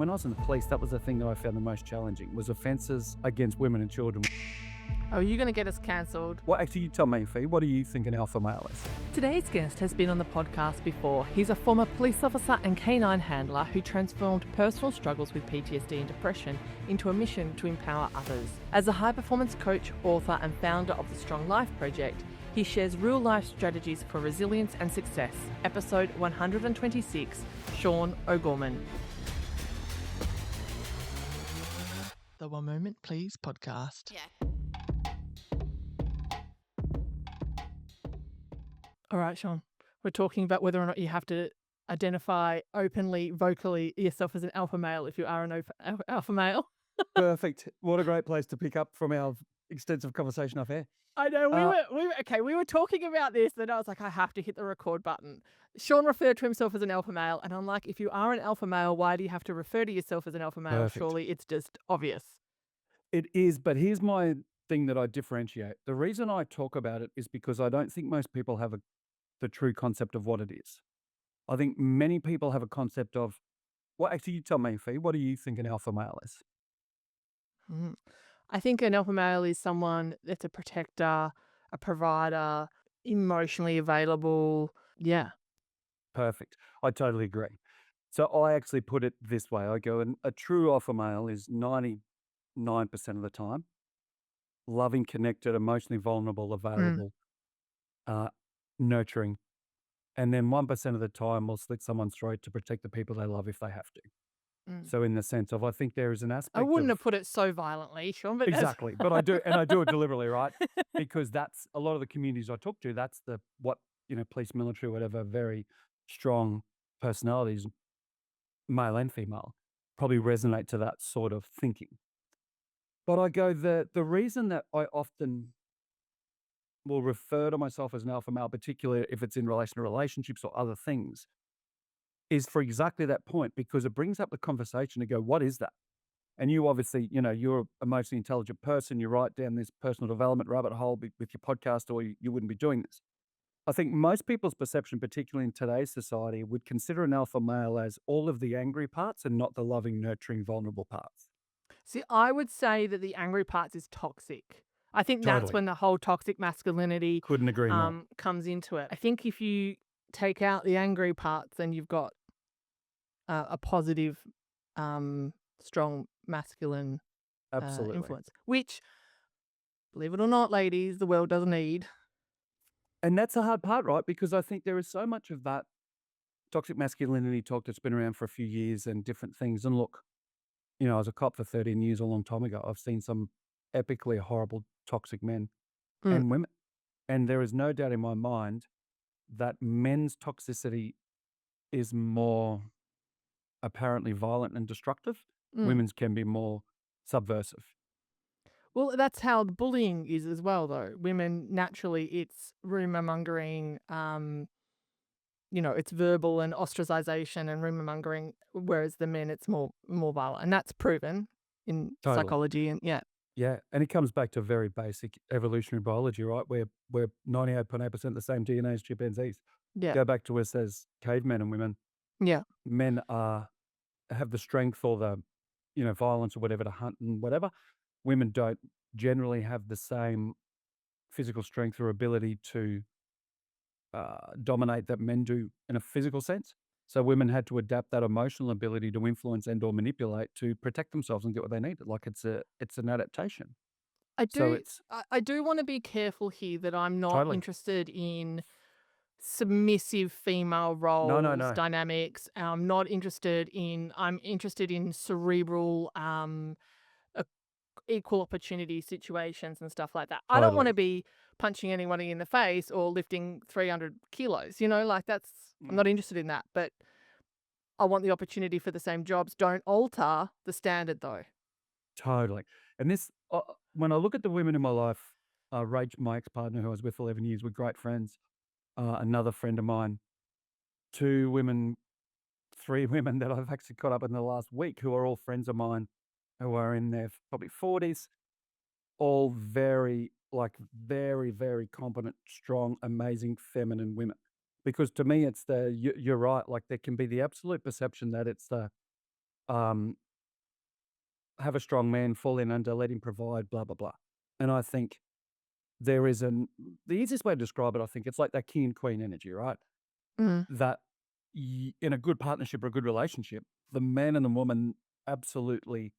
When I was in the police, that was the thing that I found the most challenging, was offences against women and children. Oh, you're going to get us cancelled. Well, actually, you tell me, Fee, what do you think an alpha male is? Today's guest has been on the podcast before. He's a former police officer and canine handler who transformed personal struggles with PTSD and depression into a mission to empower others. As a high-performance coach, author and founder of the Strong Life Project, he shares real-life strategies for resilience and success. Episode 126, Shaun O'Gorman. The One Moment Please podcast. Yeah. All right, Shaun, we're talking about whether or not you have to identify openly, vocally yourself as an alpha male if you are an alpha male. Perfect. What a great place to pick up from our extensive conversation off air. I know, we were talking about this, and I was like, I have to hit the record button. Shaun referred to himself as an alpha male, and I'm like, if you are an alpha male, why do you have to refer to yourself as an alpha male? Perfect. Surely it's just obvious. It is, but here's my thing that I differentiate. The reason I talk about it is because I don't think most people have the true concept of what it is. I think many people have a concept of, well, actually, you tell me, Fee, what do you think an alpha male is? I think an alpha male is someone that's a protector, a provider, emotionally available. Yeah. Perfect. I totally agree. So I actually put it this way. I go, a true alpha male is 99% of the time loving, connected, emotionally vulnerable, available, nurturing. And then 1% of the time will slit someone's throat to protect the people they love if they have to. So in the sense of, I think there is an aspect I wouldn't of... have put it so violently, Shaun, but Exactly. But I do, and I do it deliberately, right? Because that's a lot of the communities I talk to, that's police, military, whatever, very strong personalities, male and female, probably resonate to that sort of thinking. But I go, the reason that I often will refer to myself as an alpha male, particularly if it's in relation to relationships or other things, is for exactly that point, because it brings up the conversation to go, what is that? And you obviously, you're an emotionally intelligent person. You write down this personal development rabbit hole with your podcast, or you wouldn't be doing this. I think most people's perception, particularly in today's society, would consider an alpha male as all of the angry parts and not the loving, nurturing, vulnerable parts. See, I would say that the angry parts is toxic. I think that's Totally. when the whole toxic masculinity Couldn't agree more. comes into it. I think if you take out the angry parts, then you've got a positive, strong masculine Absolutely. influence, which, believe it or not, ladies, the world doesn't need. And that's the hard part, right? Because I think there is so much of that toxic masculinity talk that's been around for a few years and different things. And look, I was a cop for 13 years a long time ago. I've seen some epically horrible toxic men and women. And there is no doubt in my mind that men's toxicity is more apparently violent and destructive. Women's can be more subversive. Well, that's how the bullying is as well, though. Women, naturally, it's rumor mongering, it's verbal and ostracization and rumor mongering, whereas the men, it's more violent. And that's proven in Totally. psychology. And yeah. Yeah. And it comes back to very basic evolutionary biology, right? We're 98.8% the same DNA as chimpanzees. Yeah. Go back to us as cavemen and women. Yeah. Men have the strength or the, violence or whatever to hunt and whatever. Women don't generally have the same physical strength or ability to dominate that men do in a physical sense. So women had to adapt that emotional ability to influence and or manipulate to protect themselves and get what they needed. Like it's an adaptation. I So do. I do want to be careful here that I'm not Totally. interested in submissive female roles, No. dynamics. I'm interested in cerebral, equal opportunity situations and stuff like that. I don't want to be punching anybody in the face or lifting 300 kilos, I'm not interested in that. But I want the opportunity for the same jobs. Don't alter the standard though. Totally. And this, when I look at the women in my life, Rach, my ex-partner who I was with 11 years, we're great friends. Another friend of mine, 3 women that I've actually caught up in the last week who are all friends of mine who are in their probably 40s, all very, very competent, strong, amazing, feminine women. Because to me, it's you're right, like there can be the absolute perception that it's the um, have a strong man, fall in under, let him provide, blah, blah, blah. And I think there is the easiest way to describe it, I think it's like that king and queen energy, right? Mm. That in a good partnership or a good relationship, the man and the woman absolutely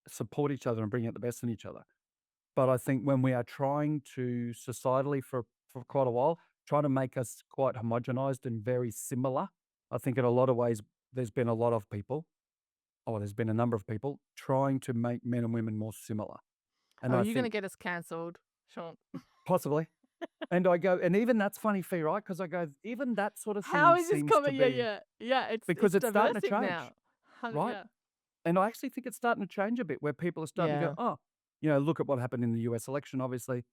support each other and bring out the best in each other. But I think when we are trying to societally for quite a while, trying to make us quite homogenized and very similar, I think in a lot of ways there's been a lot of people, or there's been a number of people trying to make men and women more similar. And Oh, I you're going to think get us cancelled, Sean. possibly. And I go, and even that's funny for you, right? Because I go, even that sort of How thing is this seems to coming? Yeah, be yeah, yeah. because It's it's starting to diversing change, now. right? Yeah, And I actually think it's starting to change a bit where people are starting to go, yeah. oh, look at what happened in the US election, obviously.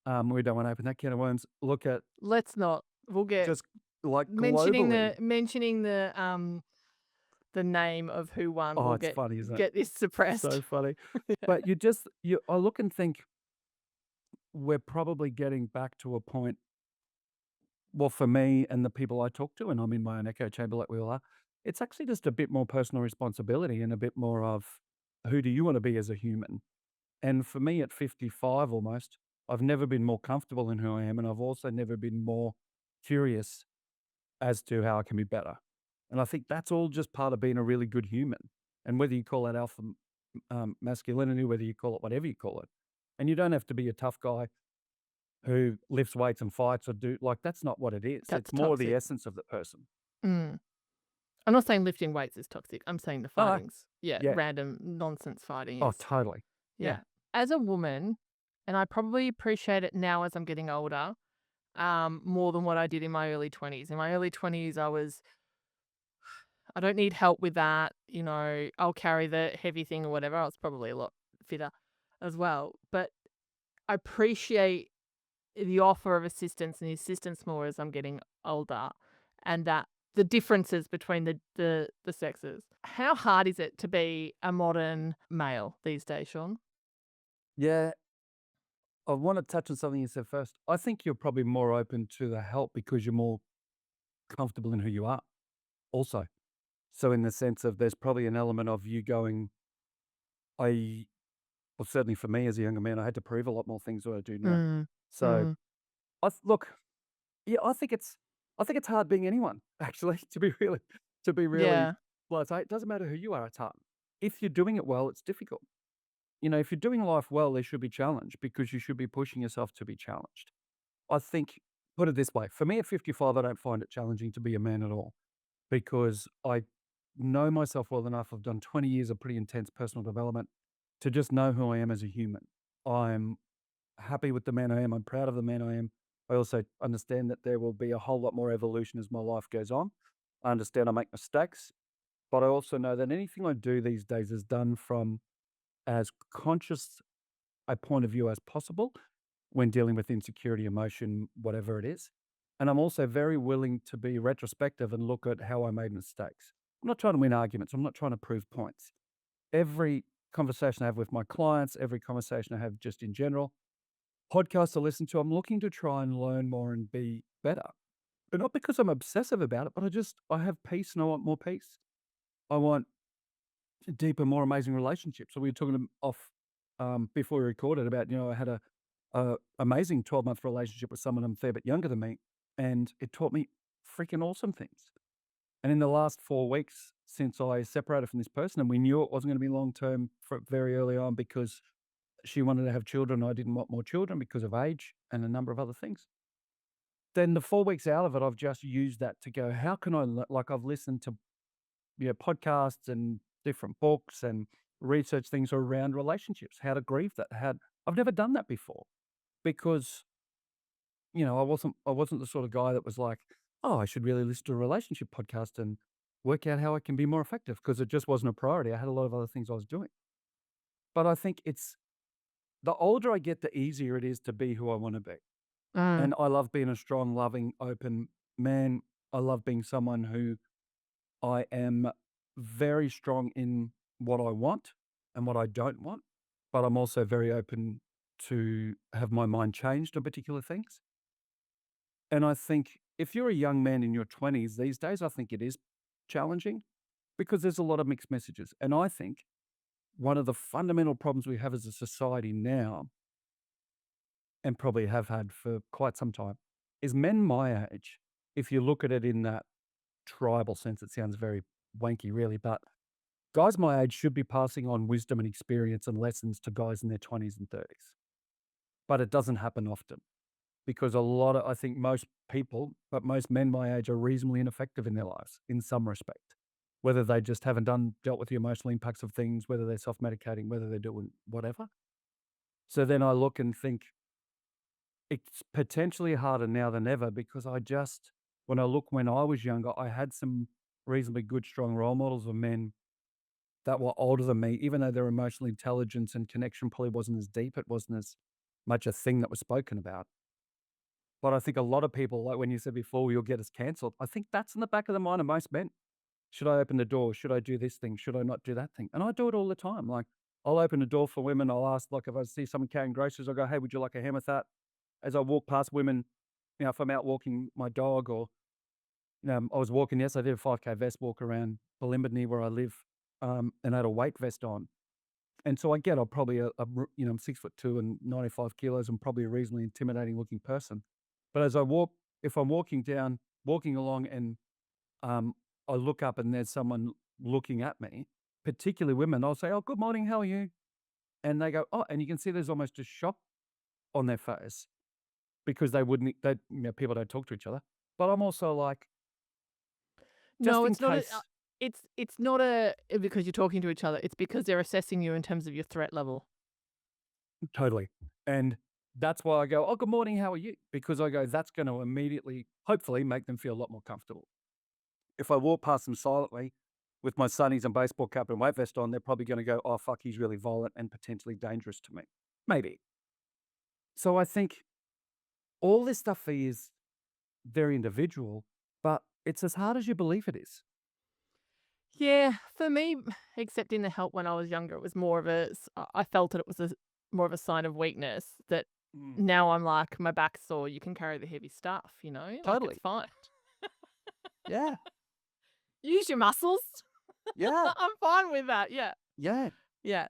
We don't want to open that can of worms. Look at Let's not. We'll get just like mentioning globally. the name of who won. Oh, We'll it's funny, isn't it? get this suppressed. So funny. Yeah. But I look and think we're probably getting back to a point. Well, for me and the people I talk to, and I'm in my own echo chamber like we all are, it's actually just a bit more personal responsibility and a bit more of who do you want to be as a human? And for me at 55 almost, I've never been more comfortable in who I am. And I've also never been more curious as to how I can be better. And I think that's all just part of being a really good human. And whether you call that alpha masculinity, whether you call it whatever you call it, and you don't have to be a tough guy who lifts weights and fights or that's not what it is. That's It's more the toxic. essence of the person. Mm. I'm not saying lifting weights is toxic. I'm saying the Oh, no. fighting's, yeah, Yeah. random nonsense fighting Oh, is. totally. Yeah. Yeah. As a woman, and I probably appreciate it now as I'm getting older, more than what I did in my early 20s. In my early 20s, I don't need help with that. I'll carry the heavy thing or whatever. I was probably a lot fitter as well. But I appreciate the offer of assistance and the assistance more as I'm getting older, and that the differences between the sexes. How hard is it to be a modern male these days, Sean? Yeah. I want to touch on something you said first. I think you're probably more open to the help because you're more comfortable in who you are also. So in the sense of there's probably an element of you going, I well, certainly for me as a younger man, I had to prove a lot more things than I do now. Mm, So mm, look, yeah, I think it's hard being anyone, actually, to be really yeah, blunt. It doesn't matter who you are, it's hard. If you're doing it well, it's difficult. If you're doing life well, there should be challenge because you should be pushing yourself to be challenged. I think, put it this way, for me at 55, I don't find it challenging to be a man at all because I know myself well enough. I've done 20 years of pretty intense personal development to just know who I am as a human. I'm happy with the man I am. I'm proud of the man I am. I also understand that there will be a whole lot more evolution as my life goes on. I understand I make mistakes, but I also know that anything I do these days is done from as conscious a point of view as possible when dealing with insecurity, emotion, whatever it is. And I'm also very willing to be retrospective and look at how I made mistakes. I'm not trying to win arguments. I'm not trying to prove points. Every conversation I have with my clients, every conversation I have just in general, podcasts I listen to, I'm looking to try and learn more and be better. But not because I'm obsessive about it, but I have peace and I want more peace. I want deeper, more amazing relationships. So we were talking off before we recorded about, I had a amazing 12-month relationship with someone a fair bit younger than me, and it taught me freaking awesome things. And in the last 4 weeks since I separated from this person, and we knew it wasn't going to be long term very early on because she wanted to have children, I didn't want more children because of age and a number of other things. Then the 4 weeks out of it, I've just used that to go, how can like I've listened to podcasts and different books and research things around relationships, how to grieve that. I've never done that before because I wasn't the sort of guy that was like, oh, I should really listen to a relationship podcast and work out how I can be more effective because it just wasn't a priority. I had a lot of other things I was doing. But I think it's the older I get, the easier it is to be who I want to be. mm, And I love being a strong, loving, open man. I love being someone who I am very strong in what I want and what I don't want. But I'm also very open to have my mind changed on particular things. And I think if you're a young man in your 20s these days, I think it is challenging because there's a lot of mixed messages. And I think one of the fundamental problems we have as a society now, and probably have had for quite some time, is men my age, if you look at it in that tribal sense, it sounds very wanky, really, but guys my age should be passing on wisdom and experience and lessons to guys in their 20s and 30s. But it doesn't happen often because I think most people, but most men my age are reasonably ineffective in their lives in some respect. Whether they just haven't dealt with the emotional impacts of things, whether they're self-medicating, whether they're doing whatever. So then I look and think it's potentially harder now than ever because when I look when I was younger, I had some reasonably good, strong role models of men that were older than me, even though their emotional intelligence and connection probably wasn't as deep, it wasn't as much a thing that was spoken about. But I think a lot of people, like when you said before, you'll get us cancelled. I think that's in the back of the mind of most men. Should I open the door? Should I do this thing? Should I not do that thing? And I do it all the time. Like I'll open the door for women. I'll ask, like if I see someone carrying groceries, I'll go, hey, would you like a ham with that? As I walk past women, if I'm out walking my dog or, I was walking yesterday, I did a 5K vest walk around Bulimba near where I live, and I had a weight vest on. And so I'm probably I'm 6'2" and 95 kilos and probably a reasonably intimidating looking person. But as I walk, if I'm walking along and I look up and there's someone looking at me, particularly women, I'll say, oh, good morning, how are you? And they go, oh, and you can see there's almost a shock on their face because people don't talk to each other. But I'm also like, just No, in it's not. case, It's not a because you're talking to each other. It's because they're assessing you in terms of your threat level. totally. And that's why I go, oh, good morning, how are you? Because I go, that's going to immediately, hopefully, make them feel a lot more comfortable. If I walk past them silently with my sunnies and baseball cap and weight vest on, they're probably going to go, oh, fuck, he's really violent and potentially dangerous to me. Maybe. So I think all this stuff is very individual, but it's as hard as you believe it is. Yeah, for me, accepting the help when I was younger, it was more of I felt that it was more of a sign of weakness that now I'm like, my back's sore, you can carry the heavy stuff, like Totally. it's fine. Yeah. Use your muscles. Yeah. I'm fine with that. Yeah. Yeah. Yeah.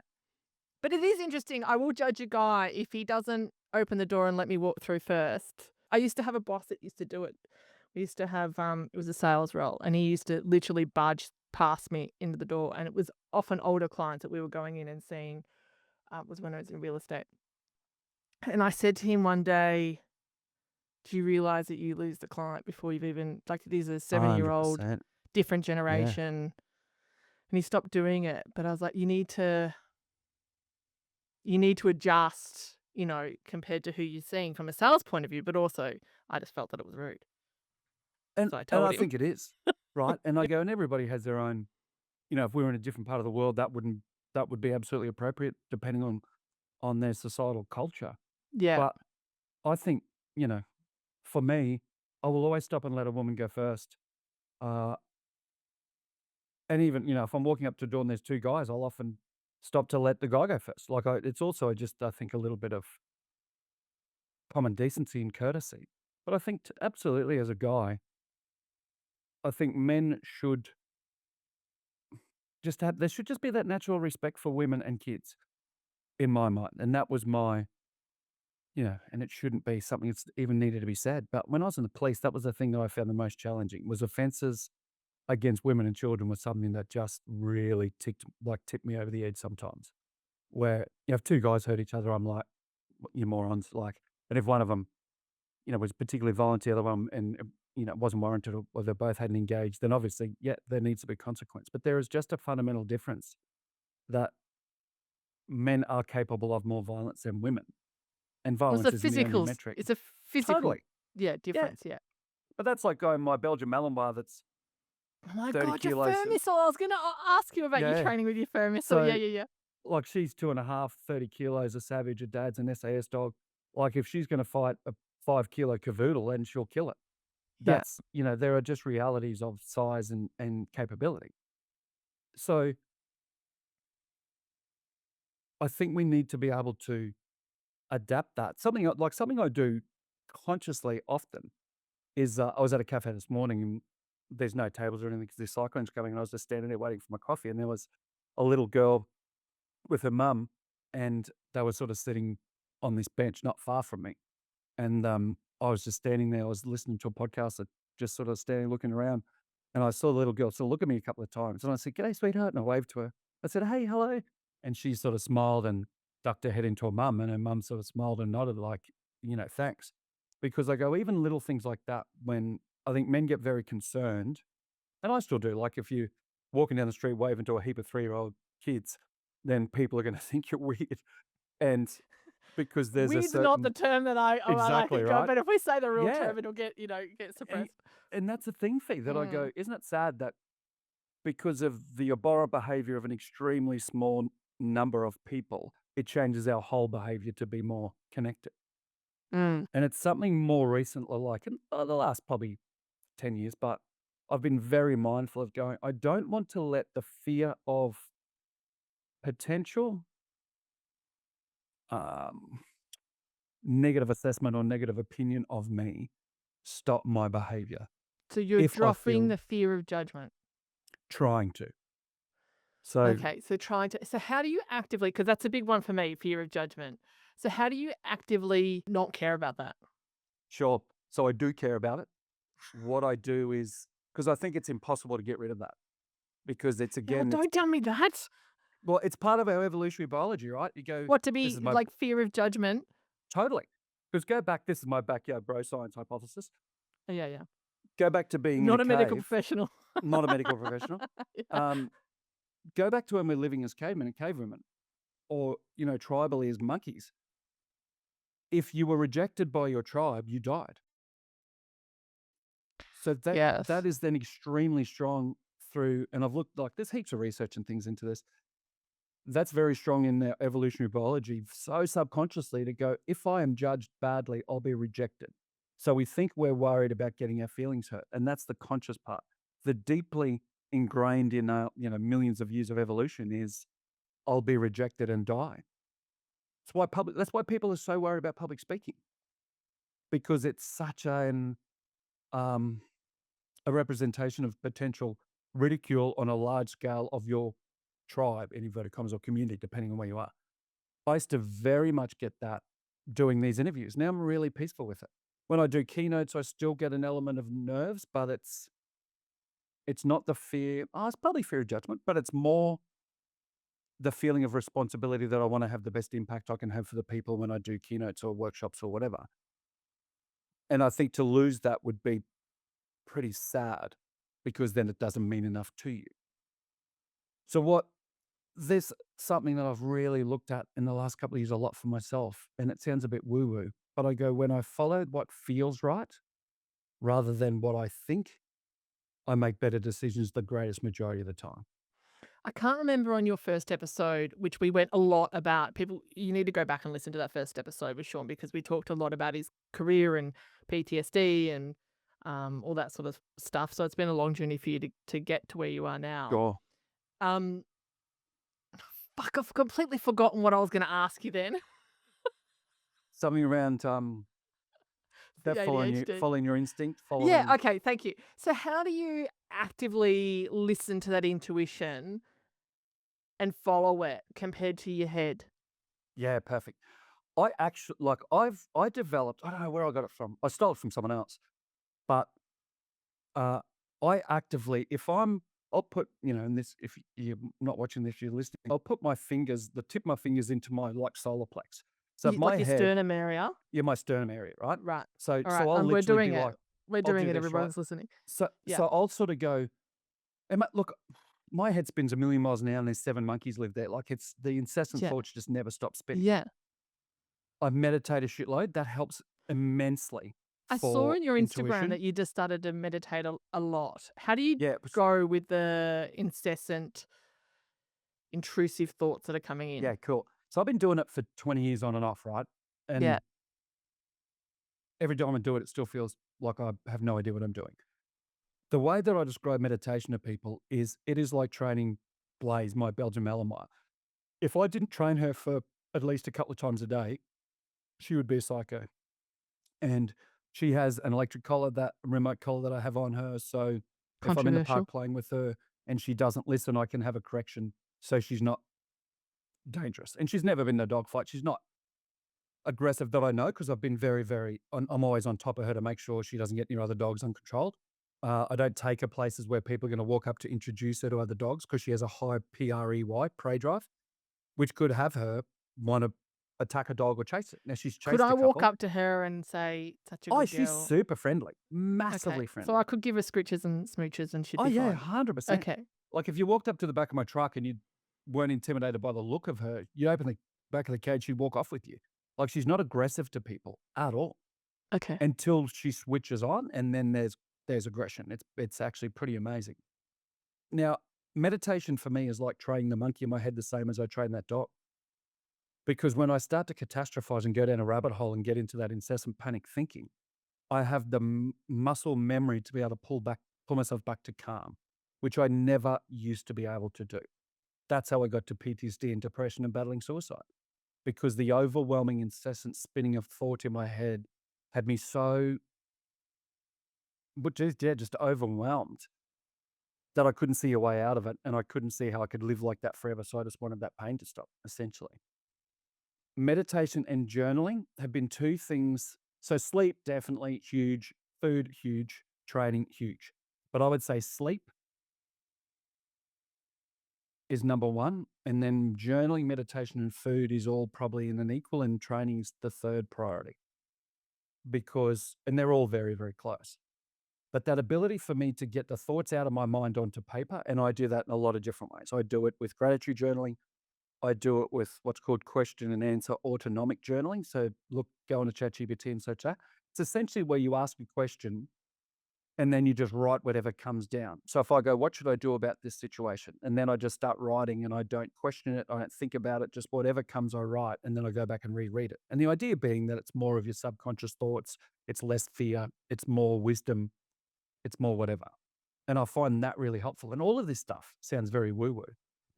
But it is interesting. I will judge a guy if he doesn't open the door and let me walk through first. I used to have a boss that used to do it. We used to have, it was a sales role, and he used to literally barge past me into the door. And it was often older clients that we were going in and seeing, was when I was in real estate. And I said to him one day, do you realize that you lose the client before you've even, like, these are 7-year-old, 100%. different Yeah. generation. And he stopped doing it. But I was like, you need to adjust, compared to who you're seeing from a sales point of view. But also, I just felt that it was rude. And So I and told I him. think it is, right? And I go, and everybody has their own, if we were in a different part of the world, that would be absolutely appropriate depending on their societal culture. Yeah. But I think, for me, I will always stop and let a woman go first. And even, if I'm walking up to a door and there's two guys, I'll often stop to let the guy go first. Like it's also just, I think, a little bit of common decency and courtesy. But I think absolutely as a guy, I think men should there should just be that natural respect for women and kids in my mind. And that was and it shouldn't be something that's even needed to be said. But when I was in the police, that was the thing that I found the most challenging was offences against women and children was something that just really tipped me over the edge sometimes. Where, if two guys hurt each other, I'm like, you morons. Like, and if one of them, was particularly violent to the other one and, it wasn't warranted or they both hadn't engaged, then obviously, yeah, there needs to be consequence. But there is just a fundamental difference that men are capable of more violence than women. And Well, violence isn't the only metric. it's a physical, Totally. yeah, Yeah. difference, yeah. But that's like going my Belgian Malinois that's Oh my 30 God, your kilos. fur missile. I was going to ask you about your Yeah. training with your fur missile. So, Yeah. like she's 2.5, 30 kilos, a savage, her dad's an SAS dog. Like if she's going to fight a 5-kilo cavoodle, then she'll kill it. Yeah. That's, there are just realities of size and capability. So I think we need to be able to adapt that. Something I do consciously often is I was at a cafe this morning and there's no tables or anything because this cyclone's coming, and I was just standing there waiting for my coffee, and there was a little girl with her mum, and they were sort of sitting on this bench not far from me. And I was just standing there. I was listening to a podcast, just sort of standing looking around. And I saw the little girl sort of look at me a couple of times. And I said, "G'day, sweetheart." And I waved to her. I said, "Hey, hello." And she sort of smiled and ducked her head into her mum. And her mum sort of smiled and nodded, like, thanks. Because I go, even little things like that, when I think men get very concerned, and I still do. Like if you walking down the street waving to a heap of 3-year-old kids, then people are going to think you're weird. And because there's a Weird's not the certain term that I exactly think of, right. but if we say the real Yeah, term, it'll get get and suppressed. and that's the thing, Fee, that I Mm. go, isn't it sad that because of the abhorrent behavior of an extremely small number of people, it changes our whole behavior to be more connected? Mm. And it's something more recently, like in the last probably 10 years, but I've been very mindful of going, I don't want to let the fear of potential um, negative assessment or negative opinion of me stop my behavior So you're if I dropping feel the fear of judgment. trying to. So, Okay, so how do you actively, because that's a big one for me, fear of judgment. So how do you actively not care about that? sure. So I do care about it. What I do is because I think it's impossible to get rid of that because it's No, again, it's don't tell me that. well, it's part of our evolutionary biology, right? You go, What, to this be is my like fear of judgment? totally. Because go back, this is my backyard bro science hypothesis. Oh, yeah, yeah. Go back to being in a Not a medical cave, professional. not a medical professional. Yeah. Um, go back to when we're living as cavemen and cavewomen, or tribally as monkeys. If you were rejected by your tribe, you died. So that Yes. is then extremely strong through, and I've looked like there's heaps of research and things into this. That's very strong in their evolutionary biology, so subconsciously to go, if I am judged badly, I'll be rejected. So we think we're worried about getting our feelings hurt, and that's the conscious part. The deeply ingrained in our, millions of years of evolution is I'll be rejected and die. That's why people are so worried about public speaking, because it's such um, a representation of potential ridicule on a large scale of your tribe, in inverted commas, or community, depending on where you are. I used to very much get that doing these interviews. Now I'm really peaceful with it. When I do keynotes, I still get an element of nerves, but it's not the fear. Oh, it's probably fear of judgment, but it's more the feeling of responsibility that I want to have the best impact I can have for the people when I do keynotes or workshops or whatever. And I think to lose that would be pretty sad because then it doesn't mean enough to you. So there's something that I've really looked at in the last couple of years a lot for myself, and it sounds a bit woo-woo, but I go, when I follow what feels right rather than what I think, I make better decisions the greatest majority of the time. I can't remember on your first episode, which we went a lot about people. You need to go back and listen to that first episode with Shaun, because we talked a lot about his career and PTSD and all that sort of stuff. So it's been a long journey for you to get to where you are now. Sure. Um, Fuck, I've completely forgotten what I was going to ask you then. Something around The that ADHD. following your instinct, Yeah, following. okay, thank you. So how do you actively listen to that intuition and follow it compared to your head? Yeah, perfect. I actually I developed, I don't know where I got it from. I stole it from someone else, but uh, I actively, I'll put, and this, if you're not watching this, you're listening, I'll put the tip of my fingers into my like solar plex. So Like my your head, sternum area? yeah, my sternum area, right? Right. So, All right. so I'll We're literally doing be it. like, We're I'll doing do it. this, right? Everyone's listening. So, Yeah. so I'll sort of go, look, my head spins a million miles an hour and there's 7 monkeys live there. Like it's the incessant Yeah. thoughts just never stop spinning. Yeah. I meditate a shitload. That helps immensely I saw for on your Instagram intuition. that you just started to meditate a lot. How do you Yeah, go with the incessant, intrusive thoughts that are coming in? yeah, cool. So I've been doing it for 20 years on and off, right? Yeah. And every time I do it, it still feels like I have no idea what I'm doing. The way that I describe meditation to people is it is like training Blaze, my Belgian Malinois. If I didn't train her for at least a couple of times a day, she would be a psycho. And she has an electric collar, that remote collar that I have on her. So If I'm in the park Controversial. playing with her and she doesn't listen, I can have a correction so she's not dangerous. And she's never been in a dog fight. She's not aggressive that I know because I've been very, very, I'm always on top of her to make sure she doesn't get near other dogs uncontrolled. I don't take her places where people are going to walk up to introduce her to other dogs because she has a high PREY, prey drive, which could have her want to attack a dog or chase it. Now, she's Could chased I a walk couple. up to her and say, "Such a Oh, good she's girl"? super friendly, Okay. massively So friendly. I could give her scritches and smooches and she'd Oh, be yeah, fine. 100%. Okay. Like if you walked up to the back of my truck and you weren't intimidated by the look of her, you open the back of the cage, she'd walk off with you. Like she's not aggressive to people at all Okay. until she switches on, and then there's aggression. It's actually pretty amazing. Now, meditation for me is like training the monkey in my head the same as I train that dog. Because when I start to catastrophize and go down a rabbit hole and get into that incessant panic thinking, I have the muscle memory to be able to pull myself back to calm, which I never used to be able to do. That's how I got to PTSD and depression and battling suicide, because the overwhelming, incessant spinning of thought in my head had me so, but just overwhelmed that I couldn't see a way out of it, and I couldn't see how I could live like that forever. So I just wanted that pain to stop, essentially. Meditation and journaling have been two things. So sleep, definitely huge. Food, huge. Training, huge. But I would say sleep is number one. And then journaling, meditation, and food is all probably in an equal, and training is the third priority. And they're all very, very close. But that ability for me to get the thoughts out of my mind onto paper, and I do that in a lot of different ways. I do it with gratitude journaling. I do it with what's called question and answer autonomic journaling. So go on to ChatGPT and search that. It's essentially where you ask a question and then you just write whatever comes down. So if I go, what should I do about this situation? And then I just start writing and I don't question it. I don't think about it. Just whatever comes, I write. And then I go back and reread it. And the idea being that it's more of your subconscious thoughts. It's less fear. It's more wisdom. It's more whatever. And I find that really helpful. And all of this stuff sounds very woo-woo.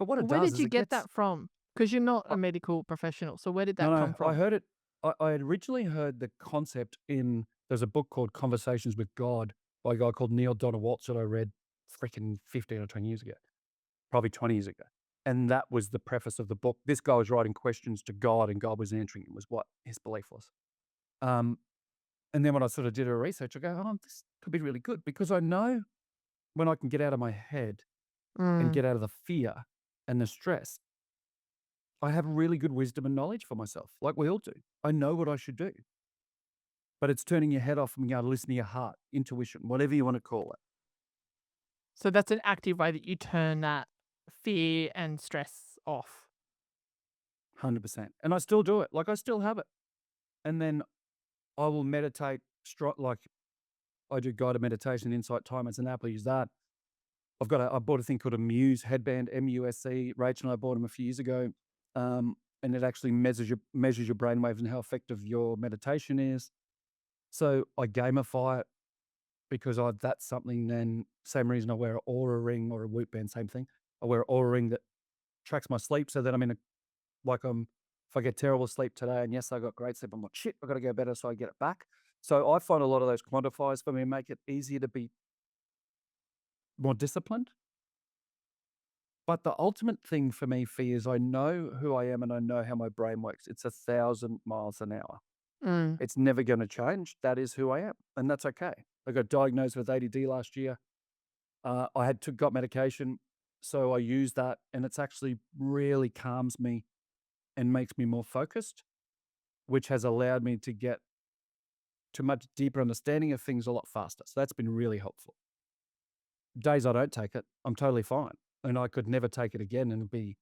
But what it Where does did is you it get gets... that from? Because you're not I a medical professional. So where did No, that come I from? heard it. I had originally heard the concept there's a book called Conversations with God by a guy called Neil Donald Walsh that I read freaking 15 or 20 years ago, probably 20 years ago. And that was the preface of the book. This guy was writing questions to God and God was answering him, was what his belief was. And then when I sort of did a research, I go, oh, this could be really good, because I know when I can get out of my head and Mm. get out of the fear and the stress, I have really good wisdom and knowledge for myself, like we all do. I know what I should do. But it's turning your head off and being able to listen to your heart, intuition, whatever you want to call it. So that's an active way that you turn that fear and stress off. 100%. And I still do it. Like I still have it. And then I will meditate, like I do guided meditation, Insight Time as an app. I use that. I bought a thing called a Muse headband, MUSE. Rachel and I bought them a few years ago. And it actually measures your brainwaves and how effective your meditation is. So I gamify it, because that's something. Then same reason I wear an Aura ring or a Whoop band, same thing. I wear an Aura ring that tracks my sleep, so that I'm in if I get terrible sleep today, and yes, I got great sleep, I'm like, shit, I got to go better, so I get it back. So I find a lot of those quantifiers for me make it easier to be more disciplined. But the ultimate thing for me, Fee, is I know who I am and I know how my brain works. It's 1,000 miles an hour. Mm. It's never going to change. That is who I am, and that's okay. I got diagnosed with ADD last year. I got medication, so I use that, and it's actually really calms me and makes me more focused, which has allowed me to get to much deeper understanding of things a lot faster. So that's been really helpful. Days I don't take it, I'm totally fine, and I could never take it again and be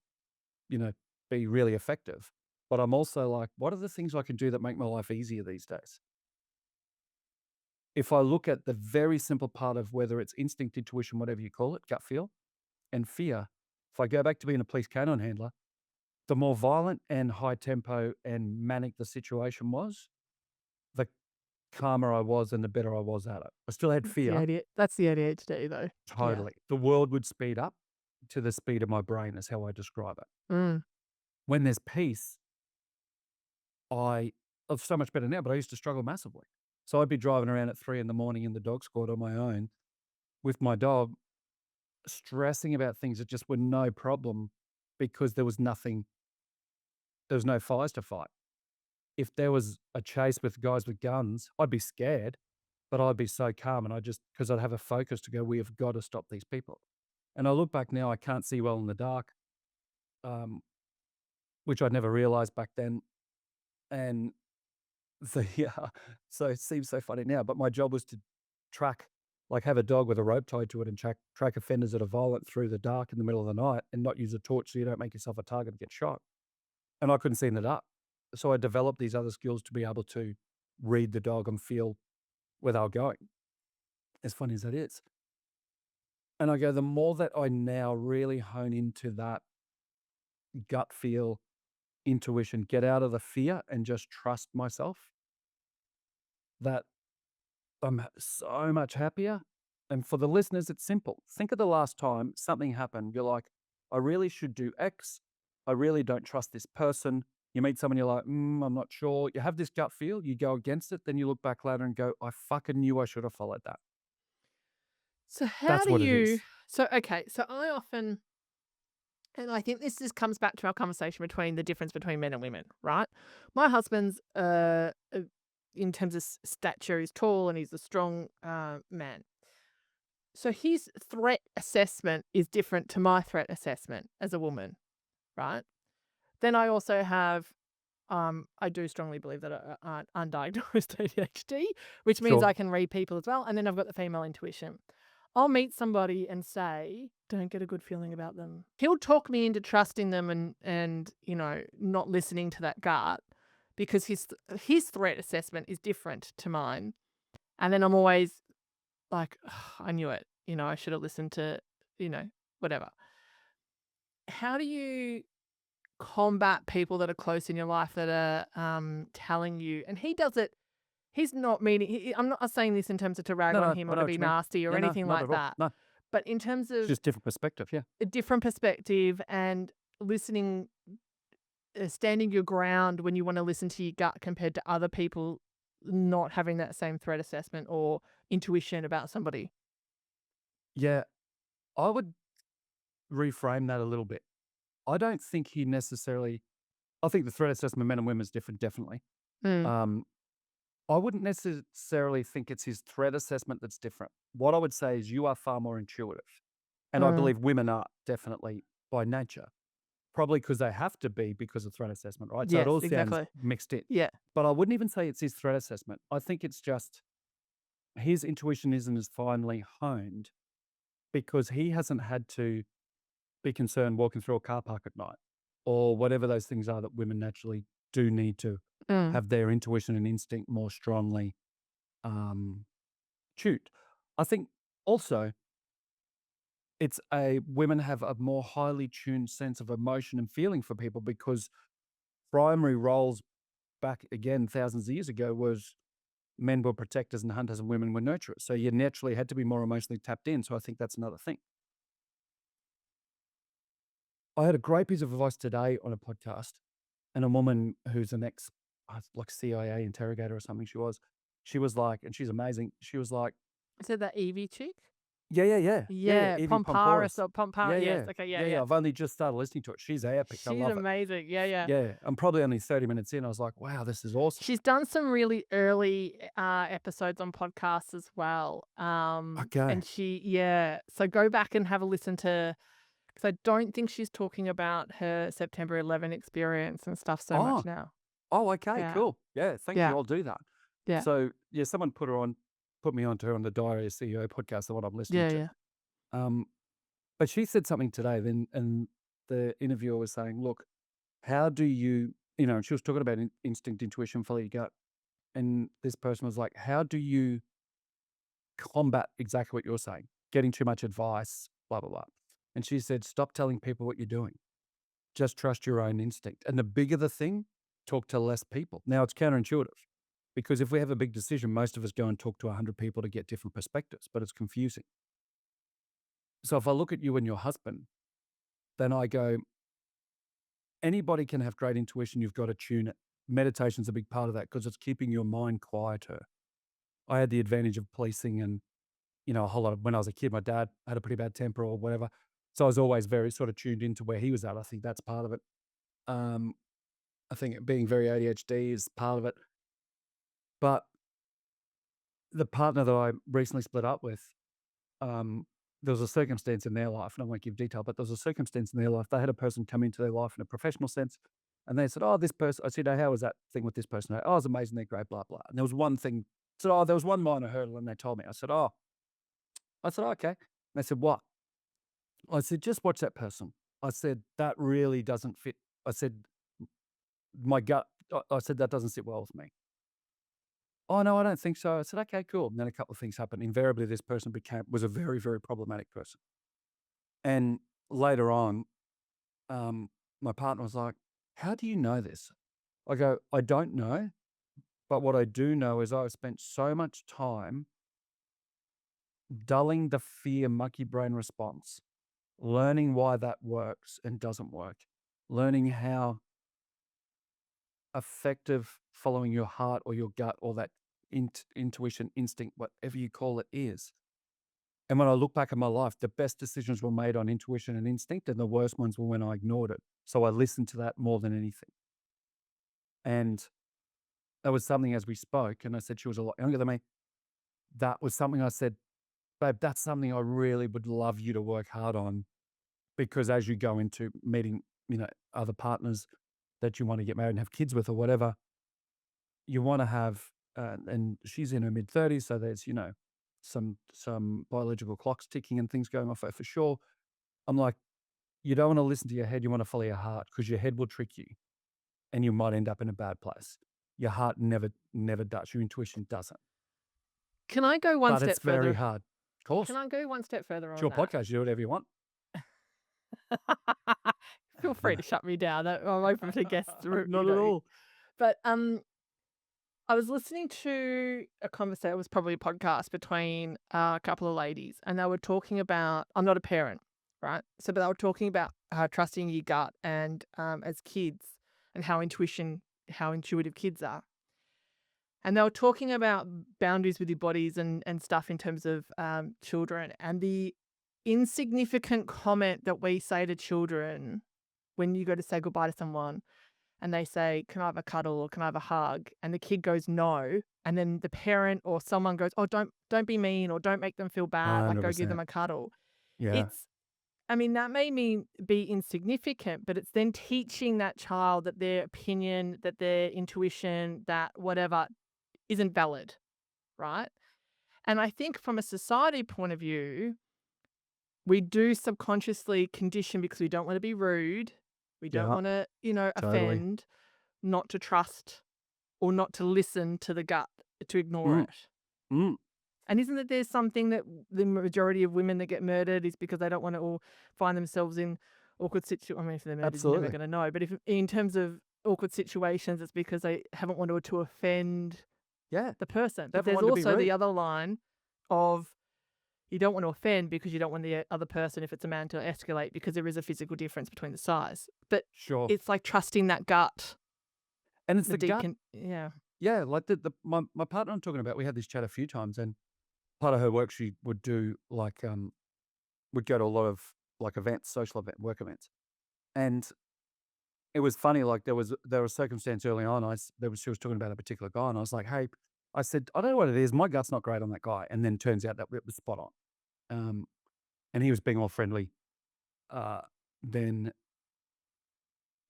really effective. But I'm also like, what are the things I can do that make my life easier these days? If I look at the very simple part of whether it's instinct, intuition, whatever you call it, gut feel, and fear, if I go back to being a police canine handler, the more violent and high tempo and manic the situation was, the calmer I was and the better I was at it. I still had fear, That's the ADHD though. Yeah. totally. The world would speed up to the speed of my brain, is how I describe it. Mm. When there's peace, I'm so much better now, but I used to struggle massively. So I'd be driving around at 3 a.m. in the dog squad on my own, with my dog, stressing about things that just were no problem because there was no fires to fight. If there was a chase with guys with guns, I'd be scared, but I'd be so calm and because I'd have a focus to go, we have got to stop these people. And I look back now, I can't see well in the dark, um, which I'd never realized back then. And yeah, so it seems so funny now, but my job was to track, like have a dog with a rope tied to it and track offenders that are violent through the dark in the middle of the night and not use a torch so you don't make yourself a target and get shot. And I couldn't see in the dark. So I developed these other skills to be able to read the dog and feel where they were going, as funny as that is. And I go, the more that I now really hone into that gut feel, intuition, get out of the fear and just trust myself, that I'm so much happier. And for the listeners, it's simple. Think of the last time something happened. You're like, I really should do X. I really don't trust this person. You meet someone, you're like, I'm not sure. You have this gut feel, you go against it, then you look back later and go, I fucking knew I should have followed that. So how That's do what it you? is. So okay. So I often, and I think this just comes back to our conversation between the difference between men and women, right? My husband's, in terms of stature, he's tall and he's a strong man. So his threat assessment is different to my threat assessment as a woman, right? Then I also have, I do strongly believe that I undiagnosed ADHD, which means Sure. I can read people as well. And then I've got the female intuition. I'll meet somebody and say, don't get a good feeling about them. He'll talk me into trusting them and not listening to that gut because his threat assessment is different to mine. And then I'm always like, I knew it. I should have listened to, whatever. How do you combat people that are close in your life that are telling you, and he does it, he's not meaning, I'm not saying this in terms of to rag No, on no, him I or know to what be you mean. nasty or Yeah, no, anything not like at all. that, No, but in terms it's of just different perspective. Yeah. a different perspective and listening, standing your ground when you want to listen to your gut compared to other people not having that same threat assessment or intuition about somebody. Yeah. I would reframe that a little bit. I don't think I think the threat assessment, men and women, is different, definitely. Mm. Um, I wouldn't necessarily think it's his threat assessment that's different. What I would say is you are far more intuitive. And I Mm. believe women are definitely by nature, probably because they have to be because of threat assessment, right? So it Yes, all sounds exactly. mixed in. Yeah. But I wouldn't even say it's his threat assessment. I think it's just his intuition isn't as finely honed because he hasn't had to be concerned walking through a car park at night or whatever those things are that women naturally do need to Mm. have their intuition and instinct more strongly tuned. I think also women have a more highly tuned sense of emotion and feeling for people because primary roles back again thousands of years ago was men were protectors and hunters and women were nurturers. So you naturally had to be more emotionally tapped in. So I think that's another thing. I had a great piece of advice today on a podcast, and a woman who's an like CIA interrogator or something, she was like, and she's amazing. She was like, Is it that Evie chick? yeah. Yeah, Evie Pomparis Pomporis. or Yeah, Pompar. Yes. yeah. Okay. Yeah, Yeah. I've only just started listening to it. She's epic. I She's love it. amazing. Yeah. Yeah. I'm probably only 30 minutes in. I was like, wow, this is awesome. She's done some really early episodes on podcasts as well. Okay. And so go back and have a listen to, because I don't think she's talking about her September 11 experience and stuff so much Oh, now. okay, Yeah. cool. Yeah, thank Yeah. you. I'll do that. Yeah. So, yeah, someone put me onto her on the Diary of CEO podcast, the one I'm listening to. Yeah. But she said something today, and the interviewer was saying, look, how do you, and she was talking about instinct, intuition, follow your gut. And this person was like, how do you combat exactly what you're saying? Getting too much advice, blah, blah, blah. And she said, stop telling people what you're doing. Just trust your own instinct. And the bigger the thing, talk to less people. Now, it's counterintuitive because if we have a big decision, most of us go and talk to 100 people to get different perspectives, but it's confusing. So if I look at you and your husband, then I go, anybody can have great intuition. You've got to tune it. Meditation's a big part of that because it's keeping your mind quieter. I had the advantage of policing and, a whole lot of, when I was a kid, my dad had a pretty bad temper or whatever. So I was always very sort of tuned into where he was at. I think that's part of it. Um, I think being very ADHD is part of it. But the partner that I recently split up with, um, there was a circumstance in their life, and I won't give detail, but there was a circumstance in their life. They had a person come into their life in a professional sense, and they said, "Oh, this person." I said, "Oh, how was that thing with this person?" "Oh, it was amazing. They're great, blah blah." And there was one thing. I said, "Oh, there was one minor hurdle," and they told me. I said, "Oh, okay." And they said, "What?" I said, "Just watch that person." I said, "That really doesn't fit." I said, "My gut." I said, "That doesn't sit well with me." "Oh, no, I don't think so." I said, "Okay, cool." And then a couple of things happened. Invariably, this person was a very, very problematic person. And later on, um, my partner was like, "How do you know this?" I go, "I don't know, but what I do know is I've spent so much time dulling the fear monkey brain response, learning why that works and doesn't work, learning how effective following your heart or your gut or that intuition, instinct, whatever you call it is." And when I look back at my life, the best decisions were made on intuition and instinct, and the worst ones were when I ignored it. So I listened to that more than anything. And that was something, as we spoke, and I said she was a lot younger than me. That was something I said, "Babe, that's something I really would love you to work hard on, because as you go into meeting, other partners that you want to get married and have kids with or whatever, you want to have." And she's in her mid-30s, so there's some biological clocks ticking and things going off for sure. I'm like, you don't want to listen to your head. You want to follow your heart, because your head will trick you and you might end up in a bad place. Your heart never does. Your intuition doesn't. Can I go one But step it's very further? hard. Of Can course. I go one step further It's on your that? podcast. You do whatever you want. Feel free to shut me down. I'm open to guests. Not at all. But I was listening to a conversation. It was probably a podcast between a couple of ladies, and they were talking about. I'm not a parent, right? So, but they were talking about trusting your gut and as kids, and how intuitive kids are. And they were talking about boundaries with your bodies and stuff in terms of children, and the insignificant comment that we say to children when you go to say goodbye to someone and they say, "Can I have a cuddle?" or "Can I have a hug?" and the kid goes, "No." And then the parent or someone goes, "Oh, don't be mean," or "Don't make them feel bad, like go give them 100%. a cuddle." Yeah. It's I mean, that may mean be insignificant, but it's then teaching that child that their opinion, that their intuition, that whatever isn't valid, right? And I think from a society point of view, we do subconsciously condition because we don't want to be rude. We don't Yeah. want to, Totally. offend, not to trust or not to listen to the gut, to ignore Mm, it. mm. And isn't that there's something that the majority of women that get murdered is because they don't want to all find themselves in awkward situations? I mean, if they're murdered, you're never Absolutely. going to know. But if in terms of awkward situations, it's because they haven't wanted to offend Yeah. the person. But Never there's wanted to be also the rude. other line of you don't want to offend because you don't want the other person, if it's a man, to escalate because there is a physical difference between the size. But Sure. it's like trusting that gut, And it's the the deep, gut. yeah. Yeah. Like my partner I'm talking about, we had this chat a few times, and part of her work, she would do like, would go to a lot of like events, work events. And it was funny, like there was a circumstance early on. She was talking about a particular guy, and I was like, "Hey," I said, "I don't know what it is. My gut's not great on that guy." And then turns out that it was spot on. Um, and he was being all friendly. Uh, then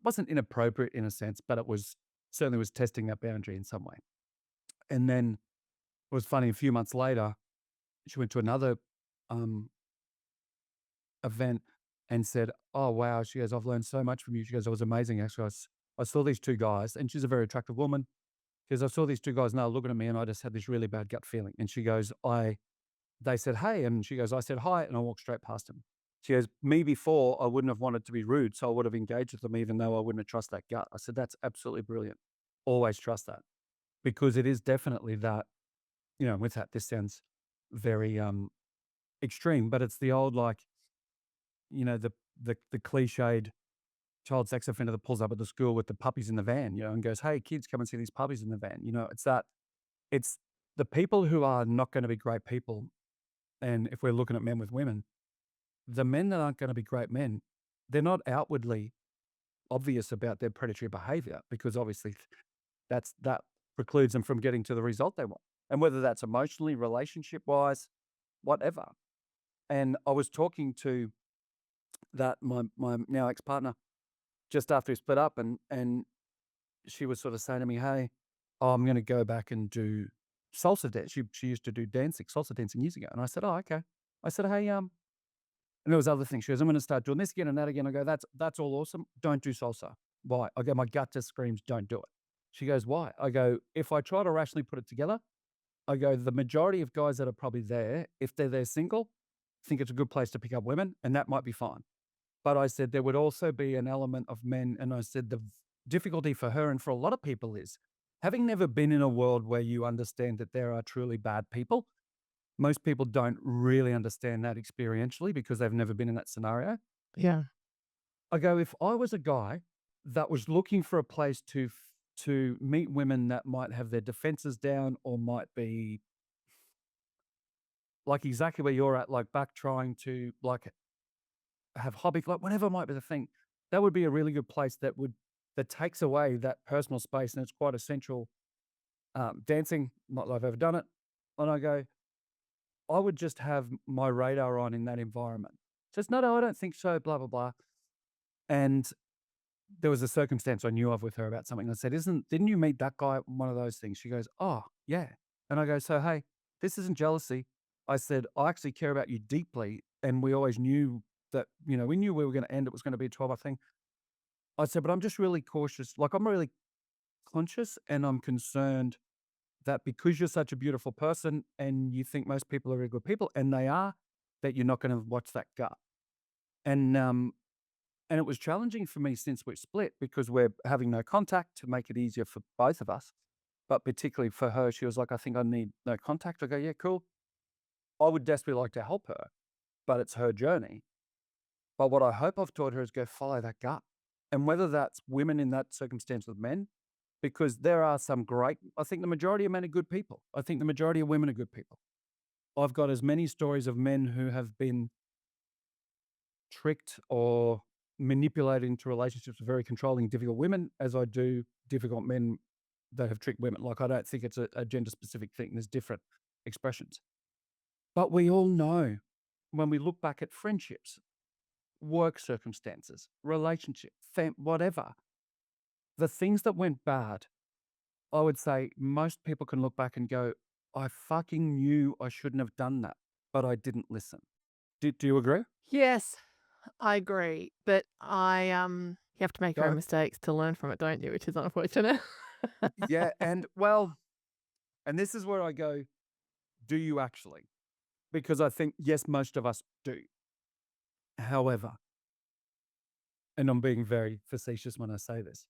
wasn't inappropriate in a sense, but it was certainly was testing that boundary in some way. And then it was funny. A few months later, she went to another um, event and said, "Oh wow," she goes, "I've learned so much from you." She goes, "It was amazing actually. I saw these two guys," and she's a very attractive woman. Because "I saw these two guys and they were looking at me, and I just had this really bad gut feeling." And she goes, they said, "Hey," and she goes, "I said hi," and I walked straight past them. She goes, "Me before, I wouldn't have wanted to be rude, so I would have engaged with them even though I wouldn't have trust that gut." I said, "That's absolutely brilliant. Always trust that." Because it is definitely that, with that, this sounds very extreme, but it's the old, like, the cliched child sex offender that pulls up at the school with the puppies in the van, and goes, "Hey kids, come and see these puppies in the van." It's that. It's the people who are not going to be great people And if we're looking at men with women, the men that aren't going to be great men, they're not outwardly obvious about their predatory behavior because obviously that precludes them from getting to the result they want. And whether that's emotionally, relationship wise, whatever. And I was talking to my now ex-partner just after we split up, and she was sort of saying to me, "Hey, I'm going to go back and do salsa dance." She used to do salsa dancing years ago, and I said, "Oh, okay." I said, "Hey, and there was other things." She goes, "I'm going to start doing this again and that again." I go, "That's all awesome. Don't do salsa." Why? I go, "My gut just screams, don't do it." She goes, "Why?" I go, "If I try to rationally put it together, I go, the majority of guys that are probably there, if they're there single, think it's a good place to pick up women, and that might be fine. But I said there would also be an element of men, and I said the difficulty for her and for a lot of people is having never been in a world where you understand that there are truly bad people. Most people don't really understand that experientially because they've never been in that scenario. Yeah. I go, if I was a guy that was looking for a place to meet women that might have their defenses down or might be like exactly where you're at, like back trying to like have hobby, like whatever might be the thing, that would be a really good place that takes away that personal space, and it's quite essential. Dancing, not that I've ever done it, and I go, I would just have my radar on in that environment. Says, no, I don't think so. Blah blah blah. And there was a circumstance I knew of with her about something. I said, didn't you meet that guy at one of those things? She goes, oh yeah. And I go, so hey, this isn't jealousy. I said, I actually care about you deeply, and we always knew that, we knew we were going to end. It was going to be a 12-hour thing. I said, but I'm just really cautious. Like, I'm really conscious and I'm concerned that because you're such a beautiful person and you think most people are really good people, and they are, that you're not going to watch that gut. And it was challenging for me since we split because we're having no contact to make it easier for both of us. But particularly for her, she was like, I think I need no contact. I go, yeah, cool. I would desperately like to help her, but it's her journey. But what I hope I've taught her is go follow that gut. And whether that's women in that circumstance with men, because there are some I think the majority of men are good people. I think the majority of women are good people. I've got as many stories of men who have been tricked or manipulated into relationships with very controlling, difficult women as I do difficult men that have tricked women. Like, I don't think it's a gender specific thing. There's different expressions. But we all know when we look back at friendships, work circumstances, relationship, whatever, the things that went bad, I would say most people can look back and go, I fucking knew I shouldn't have done that, but I didn't listen. Do you agree? Yes, I agree. But you have to make your own Go. mistakes to learn from it, don't you? Which is unfortunate. Yeah. And well, and this is where I go, do you actually? Because I think, yes, most of us do. However, and I'm being very facetious when I say this,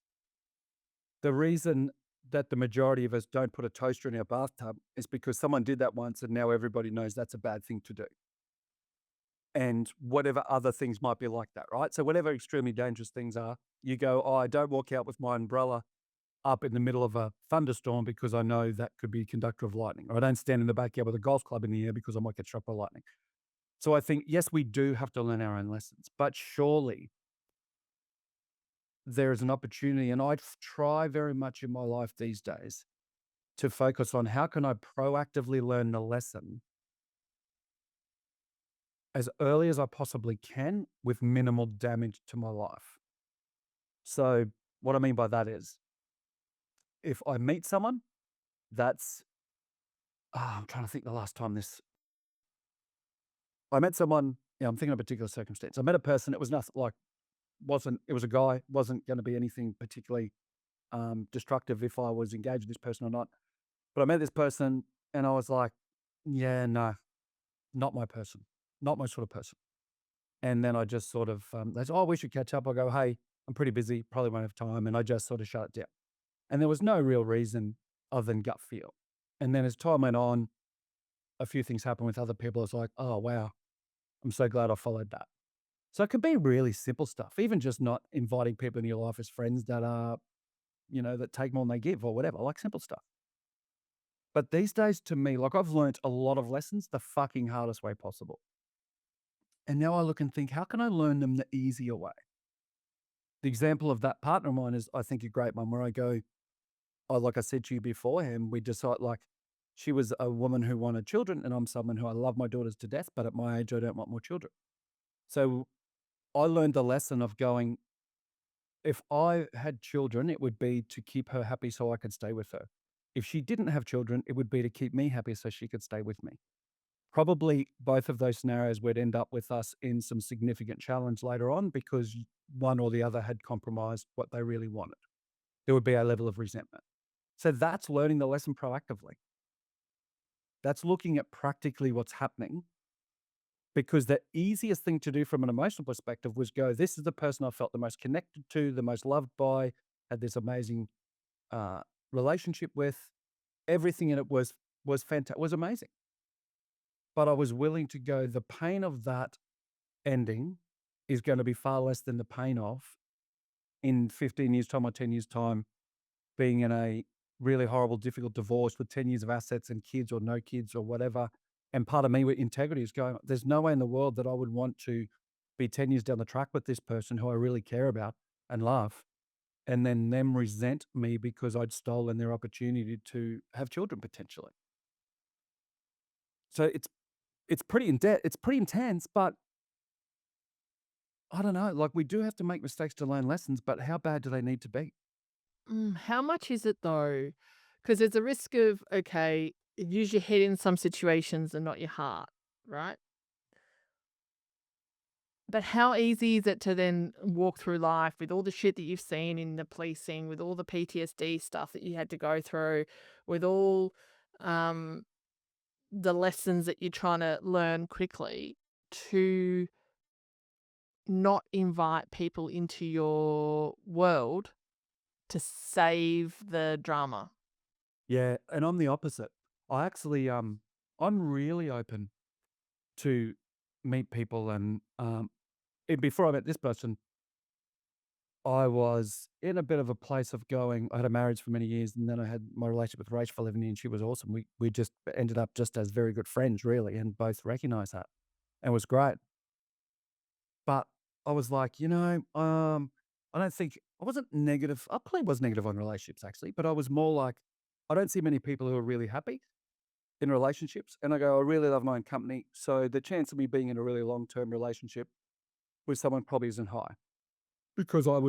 the reason that the majority of us don't put a toaster in our bathtub is because someone did that once and now everybody knows that's a bad thing to do. And whatever other things might be like that, right? So whatever extremely dangerous things are, you go, oh, I don't walk out with my umbrella up in the middle of a thunderstorm because I know that could be conductor of lightning. Or I don't stand in the backyard with a golf club in the air because I might get struck by lightning. So I think, yes, we do have to learn our own lessons, but surely there is an opportunity, and I try very much in my life these days to focus on how can I proactively learn the lesson as early as I possibly can with minimal damage to my life. So what I mean by that is if I meet someone that's, I'm trying to think the last time I met someone, yeah, I'm thinking of a particular circumstance. I met a person, it was nothing like, it was a guy, wasn't going to be anything particularly destructive if I was engaged with this person or not. But I met this person and I was like, yeah, no, not my person, not my sort of person. And then I just sort of, they said, oh, we should catch up. I go, hey, I'm pretty busy, probably won't have time. And I just sort of shut it down. And there was no real reason other than gut feel. And then as time went on, a few things happened with other people. It's like, oh, wow, I'm so glad I followed that. So it can be really simple stuff, even just not inviting people into your life as friends that are, that take more than they give or whatever, like simple stuff. But these days, to me, like I've learnt a lot of lessons the fucking hardest way possible. And now I look and think, how can I learn them the easier way? The example of that partner of mine is, I think, a great one where I go, oh, like I said to you beforehand, we decide like she was a woman who wanted children, and I'm someone who I love my daughters to death, but at my age, I don't want more children. So I learned the lesson of going, if I had children, it would be to keep her happy so I could stay with her. If she didn't have children, it would be to keep me happy so she could stay with me. Probably both of those scenarios would end up with us in some significant challenge later on because one or the other had compromised what they really wanted. There would be a level of resentment. So that's learning the lesson proactively. That's looking at practically what's happening because the easiest thing to do from an emotional perspective was go, this is the person I felt the most connected to, the most loved by, had this amazing uh, relationship with. Everything in it was fantastic, was amazing. But I was willing to go, the pain of that ending is going to be far less than the pain of in 15 years' time or 10 years' time being in a really horrible, difficult divorce with 10 years of assets and kids or no kids or whatever. And part of me with integrity is going, there's no way in the world that I would want to be 10 years down the track with this person who I really care about and love, and then them resent me because I'd stolen their opportunity to have children potentially. So it's pretty it's pretty intense, but I don't know. Like we do have to make mistakes to learn lessons, but how bad do they need to be? How much is it though? Because there's a risk of, okay, use your head in some situations and not your heart, right? But how easy is it to then walk through life with all the shit that you've seen in the policing, with all the PTSD stuff that you had to go through, with all um, the lessons that you're trying to learn quickly, to not invite people into your world to save the drama? Yeah, and I'm the opposite. I actually, I'm really open to meet people, and before I met this person, I was in a bit of a place of going. I had a marriage for many years, and then I had my relationship with Rach for 11 years, and she was awesome. We just ended up just as very good friends, really, and both recognized that, and it was great. But I was like, I don't think I wasn't negative. I probably was negative on relationships actually, but I was more like, I don't see many people who are really happy in relationships. And I go, I really love my own company. So the chance of me being in a really long term relationship with someone probably isn't high because I'm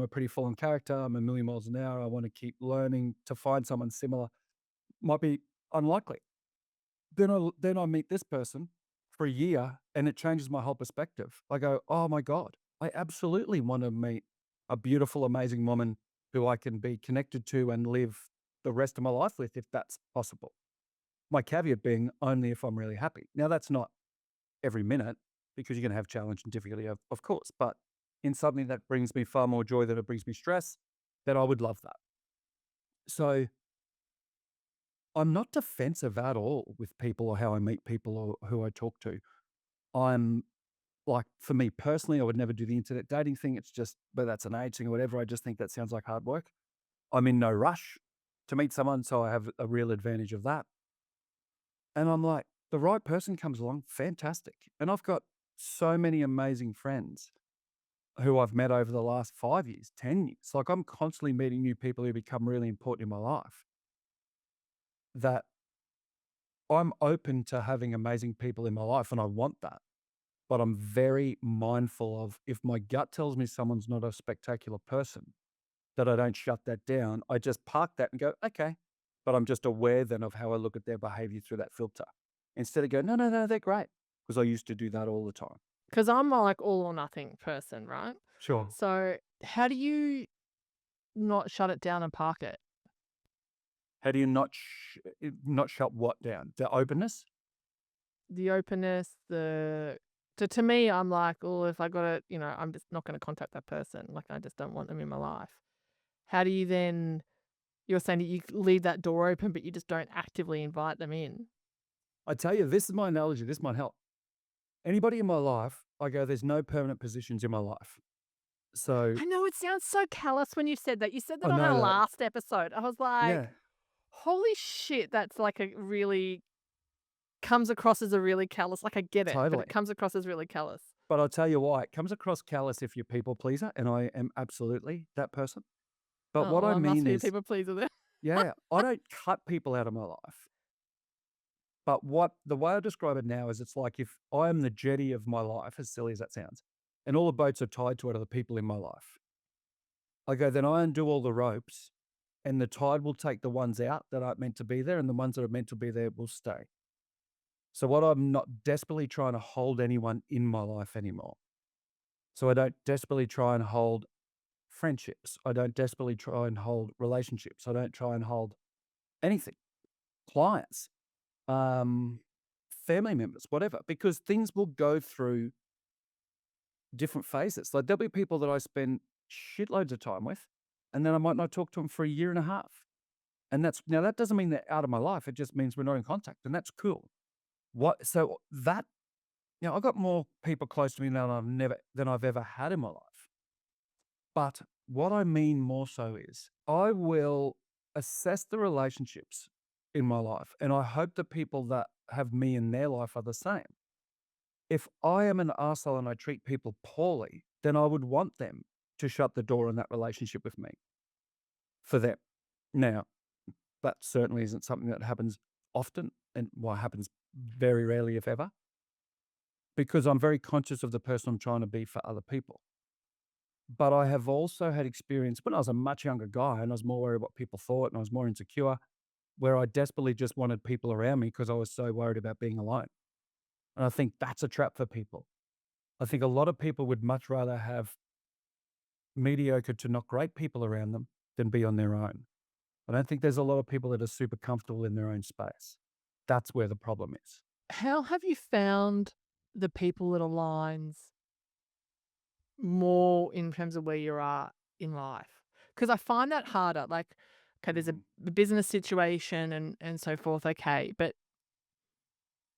a pretty full on character. I'm a million miles an hour. I want to keep learning to find someone similar. Might be unlikely. Then I meet this person for a year and it changes my whole perspective. I go, "Oh my God, I absolutely want to meet a beautiful, amazing woman who I can be connected to and live the rest of my life with if that's possible." My caveat being only if I'm really happy. Now that's not every minute because you're going to have challenge and difficulty, of course, but in something that brings me far more joy than it brings me stress, then I would love that. So I'm not defensive at all with people or how I meet people or who I talk to. I'm like, for me personally, I would never do the internet dating thing. It's just, but that's an age thing or whatever. I just think that sounds like hard work. I'm in no rush to meet someone, so I have a real advantage of that. And I'm like, the right person comes along, fantastic. And I've got so many amazing friends who I've met over the last 5 years, 10 years. Like I'm constantly meeting new people who become really important in my life that I'm open to having amazing people in my life and I want that. But I'm very mindful of if my gut tells me someone's not a spectacular person, that I don't shut that down. I just park that and go, okay. But I'm just aware then of how I look at their behavior through that filter. Instead of going, no, no, no, they're great. Because I used to do that all the time. Because I'm like all or nothing person, right? Sure. So how do you not shut it down and park it? How do you not shut what down? The openness? The openness, to me, I'm like, oh, if I got it, I'm just not going to contact that person. Like, I just don't want them in my life. How do you then? You're saying that you leave that door open, but you just don't actively invite them in. I tell you, this is my analogy. This might help. Anybody in my life, I go, there's no permanent positions in my life. So I know it sounds so callous when you said that. You said that I on know our that. last episode. I was like, Yeah. Holy shit, that's like a really comes across as a really callous, like, I get it, but it Totally. comes across as really callous. But I'll tell you why, it comes across callous if you're people pleaser, and I am absolutely that person. But Oh, what well, I I must mean be a is, people pleaser then. yeah, I don't cut people out of my life. But what the way I describe it now is it's like if I am the jetty of my life, as silly as that sounds, and all the boats are tied to it are the people in my life. I go, then I undo all the ropes, and the tide will take the ones out that aren't meant to be there, and the ones that are meant to be there will stay. So what I'm not desperately trying to hold anyone in my life anymore. So I don't desperately try and hold friendships. I don't desperately try and hold relationships. I don't try and hold anything, clients, um, family members, whatever, because things will go through different phases. Like there'll be people that I spend shitloads of time with, and then I might not talk to them for a year and a half. And that's now that doesn't mean they're out of my life. It just means we're not in contact, and that's cool. What so that I've got more people close to me now than I've ever had in my life. But what I mean more so is I will assess the relationships in my life, and I hope the people that have me in their life are the same. If I am an arsehole and I treat people poorly, then I would want them to shut the door on that relationship with me for them. Now, that certainly isn't something that happens often and well, happens very rarely, if ever, because I'm very conscious of the person I'm trying to be for other people. But I have also had experience when I was a much younger guy and I was more worried what people thought and I was more insecure, where I desperately just wanted people around me because I was so worried about being alone. And I think that's a trap for people. I think a lot of people would much rather have mediocre to not great people around them than be on their own. I don't think there's a lot of people that are super comfortable in their own space. That's where the problem is. How have you found the people that aligns more in terms of where you are in life? Because I find that harder. Like, okay, there's a Mm. business situation and so forth. Okay, but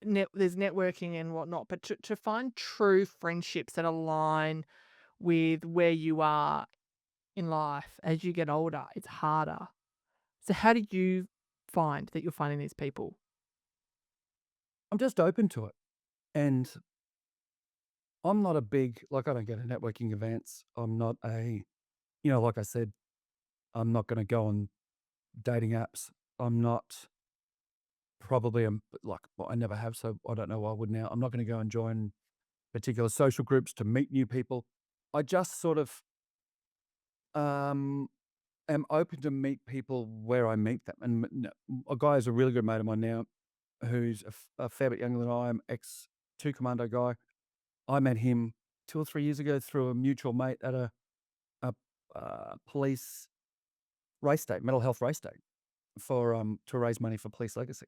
there's networking and whatnot. But to find true friendships that align with where you are in life as you get older, it's harder. So how do you find that you're finding these people? I'm just open to it. And I'm not a big, like, I don't go to networking events. I'm not a, like I said, I'm not going to go on dating apps. I'm not probably, like, well, I never have, so I don't know why I would now. I'm not going to go and join particular social groups to meet new people. I just sort of um, am open to meet people where I meet them. And a guy who's a really good mate of mine now, who's a fair bit younger than I am, ex two commando guy. I met him 2 or 3 years ago through a mutual mate at a police race day, mental health race day, for to raise money for police legacy.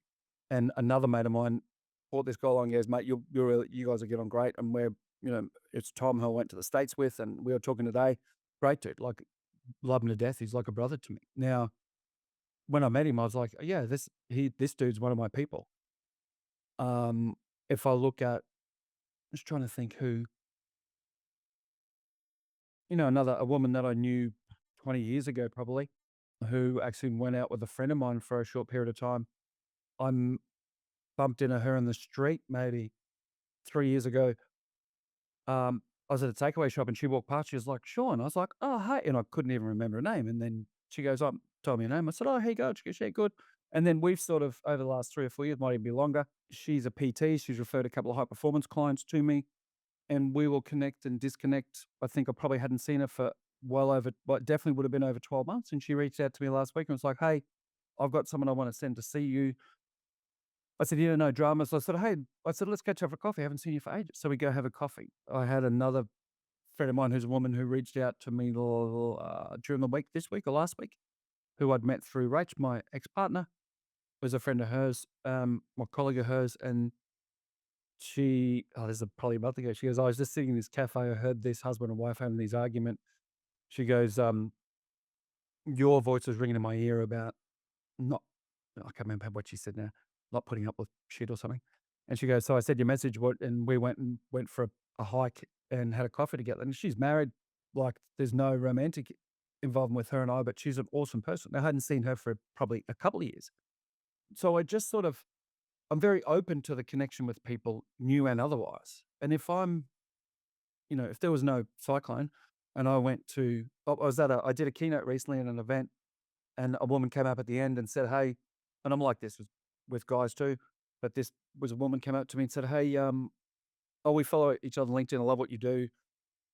And another mate of mine brought this guy along. He goes, mate, you guys will get on great. And it's Tom who I went to the States with, and we were talking today. Great dude, like love him to death. He's like a brother to me. Now, when I met him, I was like, yeah, this dude's one of my people. Um, if I look at, just trying to think who, a woman that I knew 20 years ago, probably, who actually went out with a friend of mine for a short period of time. I'm bumped into her in the street maybe 3 years ago. I was at a takeaway shop and she walked past. She was like, Sean. I was like, oh, hey. And I couldn't even remember her name. And then she goes, oh, told me her name. I said, oh, hey, go. She goes, yeah, good. And then we've sort of, over the last 3 or 4 years, might even be longer, she's a PT. She's referred a couple of high performance clients to me and we will connect and disconnect. I think I probably hadn't seen her for but definitely would have been over 12 months. And she reached out to me last week and was like, hey, I've got someone I want to send to see you. I said, yeah, no drama. So I said, let's catch up for coffee. I haven't seen you for ages. So we go have a coffee. I had another friend of mine who's a woman who reached out to me during the week, this week or last week, who I'd met through Rach, my ex-partner, was a friend of hers, my colleague of hers, and this is probably a month ago, she goes, I was just sitting in this cafe, I heard this husband and wife having this argument. She goes, your voice was ringing in my ear about not, I can't remember what she said now, not putting up with shit or something. And she goes, so I said your message, and we went for a hike and had a coffee together. And she's married, like there's no romantic. involvement with her and I, but she's an awesome person. I hadn't seen her for probably a couple of years. So I just sort of, I'm very open to the connection with people, new and otherwise. And if I'm, if there was no cyclone and I went to, I did a keynote recently at an event and a woman came up at the end and said, hey, and I'm like this with guys too, but this was a woman came up to me and said, hey, we follow each other on LinkedIn. I love what you do.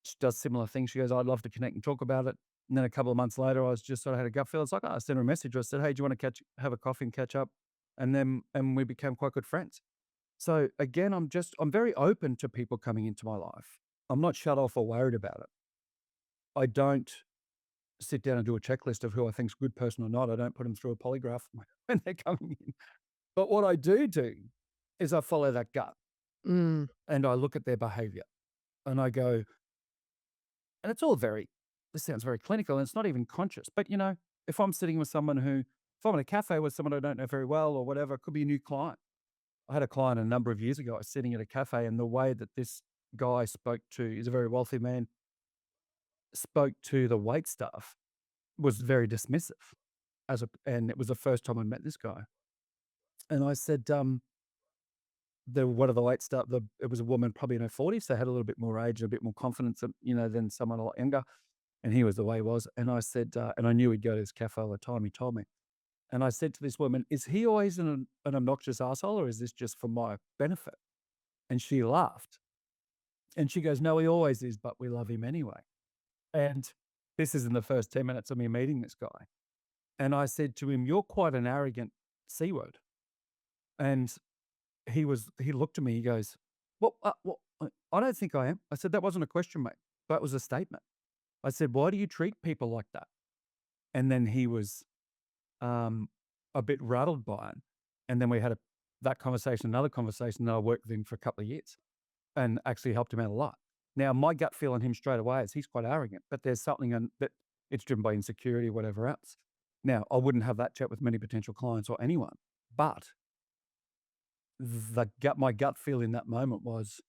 She does similar things. She goes, I'd love to connect and talk about it. And then a couple of months later, I was just sort of had a gut feel. It's like, I sent her a message. I said, hey, do you want to have a coffee and catch up? And we became quite good friends. So again, I'm very open to people coming into my life. I'm not shut off or worried about it. I don't sit down and do a checklist of who I think's a good person or not. I don't put them through a polygraph when they're coming in. But what I do is I follow that gut Mm. and I look at their behavior and I go, and it's all this sounds very clinical and it's not even conscious, but if I'm sitting with someone if I'm in a cafe with someone I don't know very well or whatever, it could be a new client. I had a client a number of years ago. I was sitting at a cafe and the way that this guy he's a very wealthy man, spoke to the wait staff was very dismissive and it was the first time I met this guy. And I said, one of the wait staff, it was a woman probably in her 40s, so had a little bit more age, a bit more confidence, than someone a lot younger. And he was the way he was. And I said, and I knew he'd go to this cafe all the time. He told me. And I said to this woman, is he always an obnoxious asshole or is this just for my benefit? And she laughed. And she goes, no, he always is, but we love him anyway. And this is in the first 10 minutes of me meeting this guy. And I said to him, you're quite an arrogant C word. And he looked at me, he goes, I don't think I am. I said, that wasn't a question, mate. That was a statement. I said, why do you treat people like that? And then he was a bit rattled by it. And then we had that conversation, another conversation, and I worked with him for a couple of years and actually helped him out a lot. Now, my gut feel on him straight away is he's quite arrogant, but there's something that it's driven by insecurity or whatever else. Now, I wouldn't have that chat with many potential clients or anyone, but my gut feel in that moment was,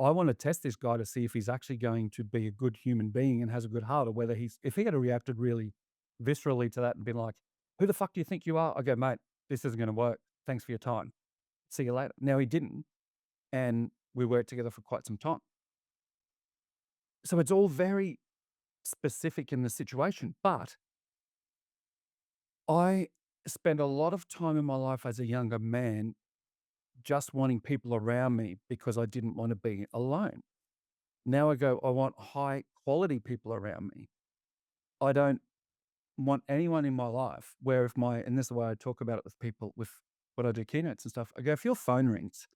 I want to test this guy to see if he's actually going to be a good human being and has a good heart, or whether if he had reacted really viscerally to that and been like, who the fuck do you think you are? I go, mate, this isn't going to work. Thanks for your time. See you later. Now he didn't. And we worked together for quite some time. So it's all very specific in the situation. But I spent a lot of time in my life as a younger man just wanting people around me because I didn't want to be alone. Now I go, I want high quality people around me. I don't want anyone in my life where and this is the way I talk about it with people with when I do keynotes and stuff, I go, if your phone rings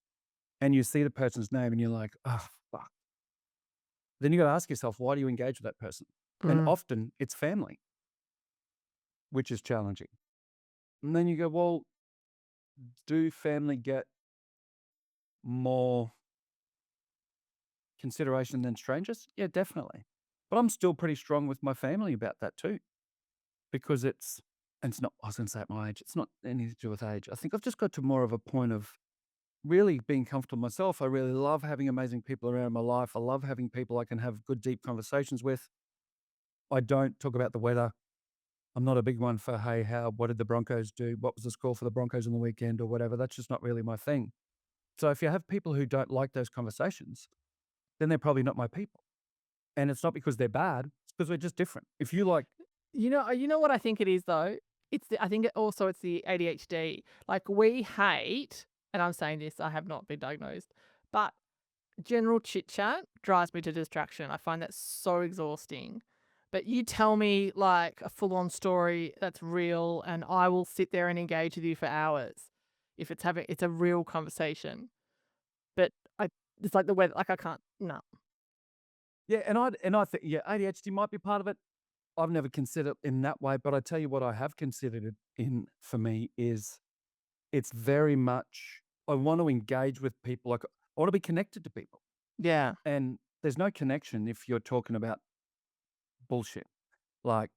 and you see the person's name and you're like, oh, fuck. Then you got to ask yourself, why do you engage with that person? And often it's family, which is challenging. And then you go, well, do family get more consideration than strangers? Yeah, definitely. But I'm still pretty strong with my family about that too, because it's not, I was going to say at my age, it's not anything to do with age. I think I've just got to more of a point of really being comfortable myself. I really love having amazing people around my life. I love having people I can have good, deep conversations with. I don't talk about the weather. I'm not a big one for, hey, what did the Broncos do? What was the score for the Broncos on the weekend or whatever? That's just not really my thing. So if you have people who don't like those conversations, then they're probably not my people. And it's not because they're bad. It's because we're just different. If you like, You know what I think it is though? I think it's the ADHD. Like we hate, and I'm saying this, I have not been diagnosed, but general chit chat drives me to distraction. I find that so exhausting. But you tell me like a full on story that's real, and I will sit there and engage with you for hours. If it's a real conversation. But it's like the weather, like I can't, no. yeah, and I think, yeah, ADHD might be part of it. I've never considered it in that way, but I tell you what I have considered it in for me is it's very much, I want to engage with people. Like I want to be connected to people. Yeah. And there's no connection if you're talking about bullshit. Like,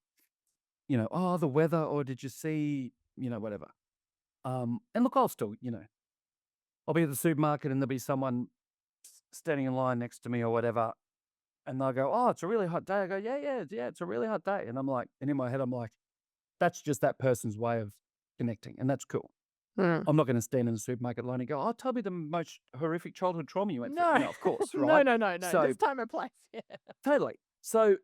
oh, the weather, or did you see, whatever. And look, I'll still, I'll be at the supermarket and there'll be someone standing in line next to me or whatever. And they'll go, oh, it's a really hot day. I go, yeah, it's a really hot day. And I'm like, and in my head, I'm like, that's just that person's way of connecting. And that's cool. Mm. I'm not going to stand in a supermarket line and go, oh, tell me the most horrific childhood trauma you went through. No. No, of course, No, right? no. So There's time and place. Yeah. totally. So,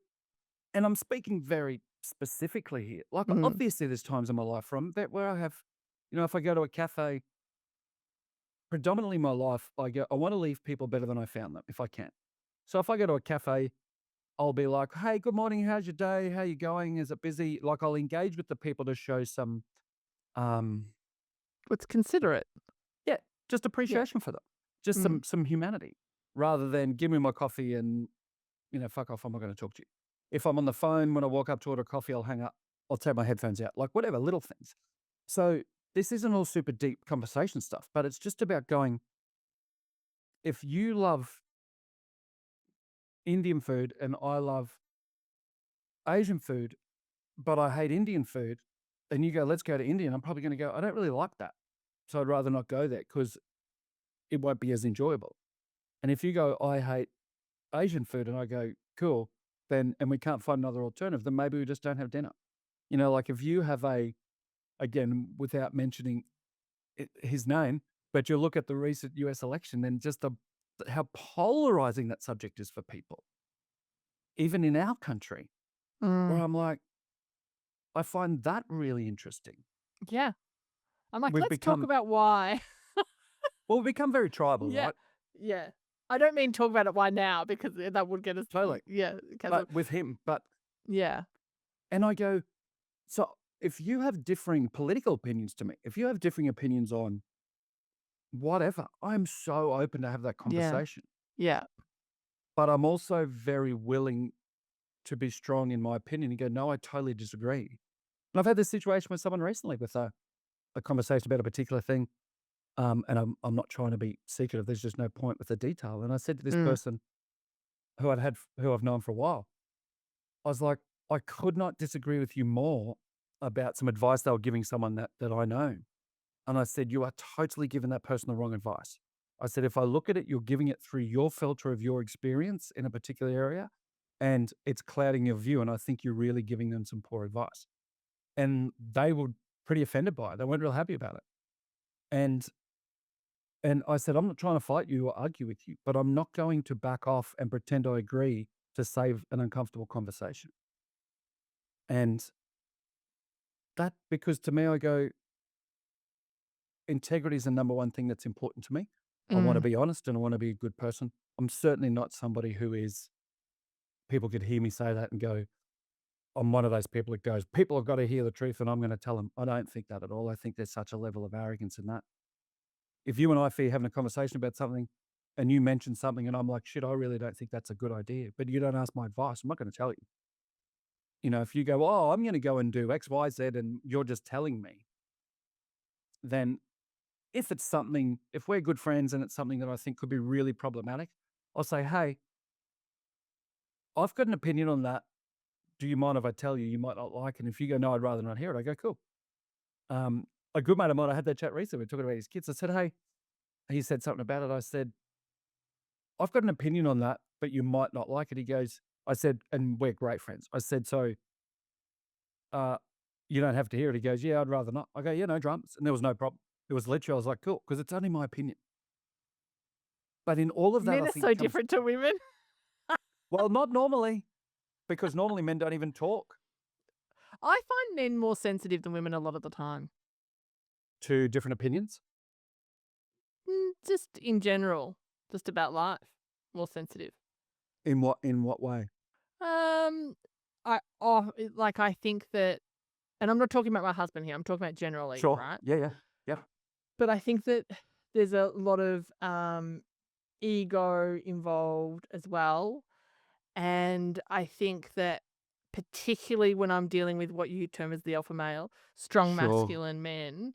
and I'm speaking very specifically here. Like, Mm. obviously, there's times in my life where I have, if I go to a cafe, predominantly my life, I want to leave people better than I found them if I can. So if I go to a cafe, I'll be like, hey, good morning. How's your day? How you going? Is it busy? Like, I'll engage with the people to show some, um, It's considerate. yeah, just appreciation for them, just some humanity, rather than give me my coffee and, fuck off. I'm not going to talk to you. If I'm on the phone, when I walk up to order coffee, I'll hang up. I'll take my headphones out, like whatever, little things. So this isn't all super deep conversation stuff, but it's just about going, if you love Indian food and I love Asian food, but I hate Indian food, and you go, let's go to Indian, I'm probably going to go, I don't really like that. So I'd rather not go there because it won't be as enjoyable. And if you go, I hate Asian food, and I go, cool, then, and we can't find another alternative, then maybe we just don't have dinner. Like if you have again, without mentioning his name, but you look at the recent US election, then just how polarizing that subject is for people, even in our country, where Mm. I'm like, I find that really interesting. Yeah. I'm like, We've let's talk become, about why. well, we've become very tribal, Yeah. right? Yeah. I don't mean talk about it why now, because that would get us Totally. Yeah. But with him, Yeah. and I go, so if you have differing political opinions to me, if you have differing opinions on whatever, I'm so open to have that Yeah. conversation. Yeah. But I'm also very willing to be strong in my opinion and go, no, I totally disagree. And I've had this situation with someone recently with a conversation about a particular thing. And I'm not trying to be secretive. There's just no point with the detail. And I said to this Mm. person who I've known for a while, I was like, I could not disagree with you more about some advice they were giving someone that I know. And I said, you are totally giving that person the wrong advice. I said, if I look at it, you're giving it through your filter of your experience in a particular area, and it's clouding your view. And I think you're really giving them some poor advice. And they were pretty offended by it. They weren't real happy about it. And I said, I'm not trying to fight you or argue with you, but I'm not going to back off and pretend I agree to save an uncomfortable conversation. And that, because to me, I go, integrity is the number one thing that's important to me. I want to be honest and I want to be a good person. I'm certainly not somebody who is, people could hear me say that and go, I'm one of those people that goes, people have got to hear the truth and I'm going to tell them. I don't think that at all. I think there's such a level of arrogance in that. If you and I are having a conversation about something and you mention something and I'm like, shit, I really don't think that's a good idea, but you don't ask my advice, I'm not going to tell you. If you go, oh, I'm going to go and do X, Y, Z, and you're just telling me, then if we're good friends and it's something that I think could be really problematic, I'll say, hey, I've got an opinion on that. Do you mind if I tell you? You might not like it. And if you go, no, I'd rather not hear it, I go, cool. A good mate of mine, I had that chat recently, we were talking about his kids. I said, hey, he said something about it. I said, I've got an opinion on that, but you might not like it. He goes, I said, and we're great friends. I said, so you don't have to hear it. He goes, yeah, I'd rather not. I go, yeah, no dramas. And there was no problem. It was literally, I was like, cool, because it's only my opinion. But in all of that, Men I are think so different to women. well, not normally, because normally men don't even talk I find men more sensitive than women a lot of the time. to different opinions. Just in general, just about life, more sensitive. In what way? I think that, and I'm not talking about my husband here. I'm talking about generally, Sure. right? Yeah. But I think that there's a lot of ego involved as well, and I think that particularly when I'm dealing with what you term as the alpha male, strong Sure. masculine men,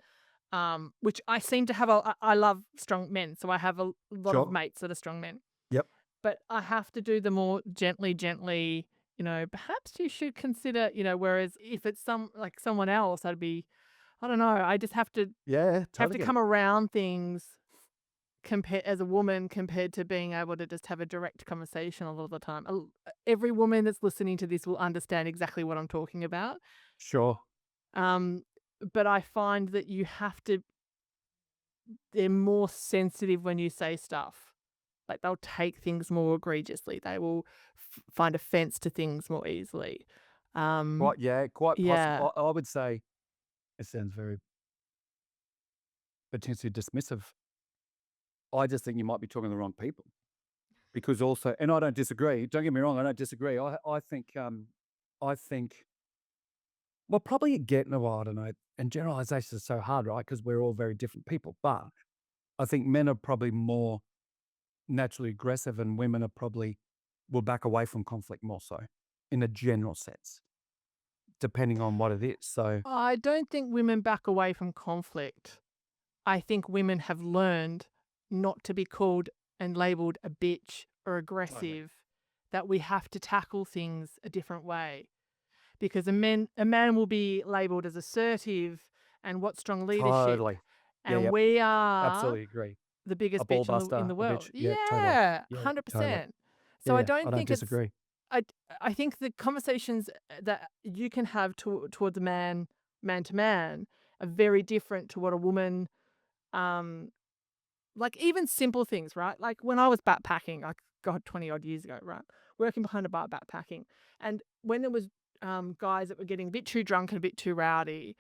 which I seem to have I love strong men, so I have a lot Sure. of mates that are strong men. Yep. But I have to do the more gently, perhaps you should consider, whereas if it's someone else, I'd be, I don't know, I just have to Yeah, totally get it. come around things as a woman compared to being able to just have a direct conversation a lot of the time. Every woman that's listening to this will understand exactly what I'm talking about. Sure. But I find that they're more sensitive when you say stuff. Like they'll take things more egregiously. They will find offense to things more easily. Quite Yeah. possible. I would say it sounds very potentially dismissive. I just think you might be talking to the wrong people because also, and I don't disagree. Don't get me wrong. I don't disagree. I think, well, probably getting a while, I don't know. And generalization is so hard, right? Because we're all very different people. But I think men are probably more naturally aggressive and women are probably will back away from conflict more so in a general sense, depending on what it is. So, I don't think women back away from conflict. I think women have learned not to be called and labeled a bitch or totally. aggressive, that we have to tackle things a different way. Because a man will be labeled as assertive and what strong leadership. Totally. Yeah, And yep. we are Absolutely agree. the A biggest ball bitch in buster, the a world. bitch. Yeah, totally. Yeah, Yeah, totally. 100%. So I Yeah, I don't don't think it's disagree. I I think the conversations that you can have towards a man to man are very different to what a woman um like even simple things, right? Like when I was backpacking, like God, 20 odd years ago, right? Working behind a bar backpacking. And when there was guys that were getting a bit too drunk and a bit too rowdy,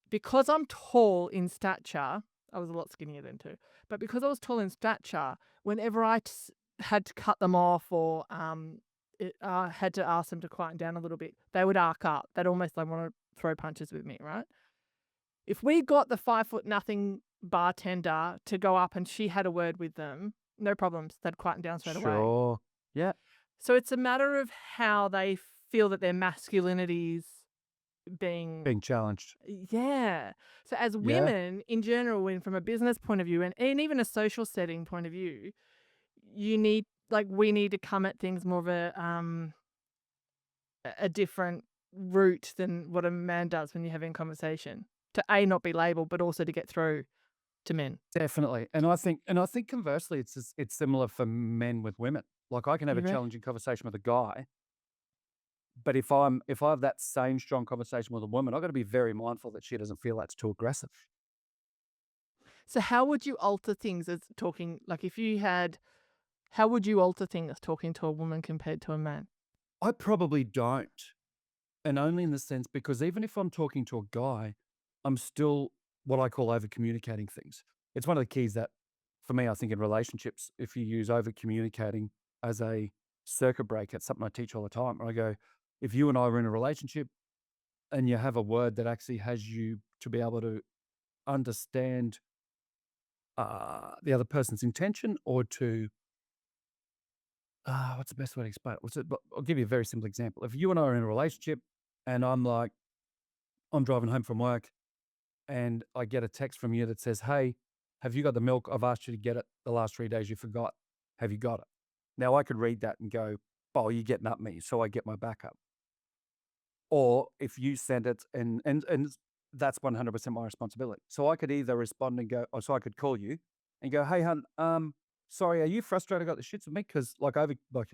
because I'm tall in stature, I was a lot skinnier then too, but because I was tall in stature, whenever had to cut them off or had to ask them to quieten down a little bit, they would arc up. They'd almost like want to throw punches with me, right? If we got the 5'0" bartender to go up and she had a word with them, no problems. They'd quieten down straight away. Sure. Yeah. So it's a matter of how they feel that their masculinity's being Challenged. yeah. So as Yeah. women in general, and from a business point of view and even a social setting point of view, we need to come at things more of a different route than what a man does when you're having a conversation. To not be labeled, but also to get through to men. Definitely. And I think conversely, it's similar for men with women. Like I can have You a reckon? challenging conversation with a guy, but if I have that same strong conversation with a woman, I've got to be very mindful that she doesn't feel that's too aggressive. So how would you alter things as talking like if you had how would you alter things talking to a woman compared to a man? I probably don't. And only in the sense because even if I'm talking to a guy, I'm still what I call over communicating things. It's one of the keys that for me, I think in relationships, if you use over communicating as a circuit breaker, it's something I teach all the time. Where I go, if you and I were in a relationship and you have a word that actually has you to be able to understand the other person's intention or to what's the best way to explain it? But I'll give you a very simple example. If you and I are in a relationship and I'm driving home from work and I get a text from you that says, "Hey, have you got the milk? I've asked you to get it the last 3 days. You forgot. Have you got it?" Now I could read that and go, "Oh, you're getting up me," so I get my back up. Or if you send it and that's 100% my responsibility. So I could either respond and go, or so I could call you and go, "Hey, hun, sorry, are you frustrated? I got the shits with me because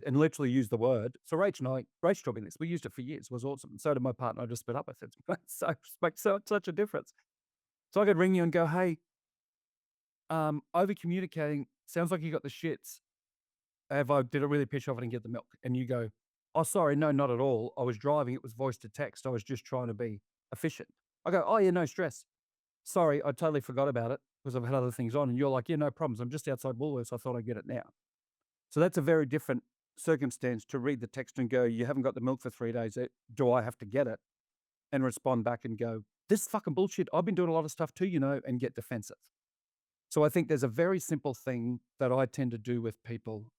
and literally use the word." So Rach taught me this. We used it for years. It was awesome. And so did my partner. I just split up. I said, "So makes such a difference." So I could ring you and go, "Hey, over communicating sounds like you got the shits. Did it really piss you off? I didn't get the milk?" And you go, "Oh, sorry, no, not at all. I was driving. It was voice to text. I was just trying to be efficient." I go, "Oh yeah, no stress. Sorry, I totally forgot about it because I've had other things on." And you're like, "Yeah, no problems. I'm just outside Woolworths. I thought I'd get it now." So that's a very different circumstance to read the text and go, "You haven't got the milk for 3 days. Do I have to get it?" And respond back and go, "This is fucking bullshit. I've been doing a lot of stuff too, and get defensive." So I think there's a very simple thing that I tend to do with people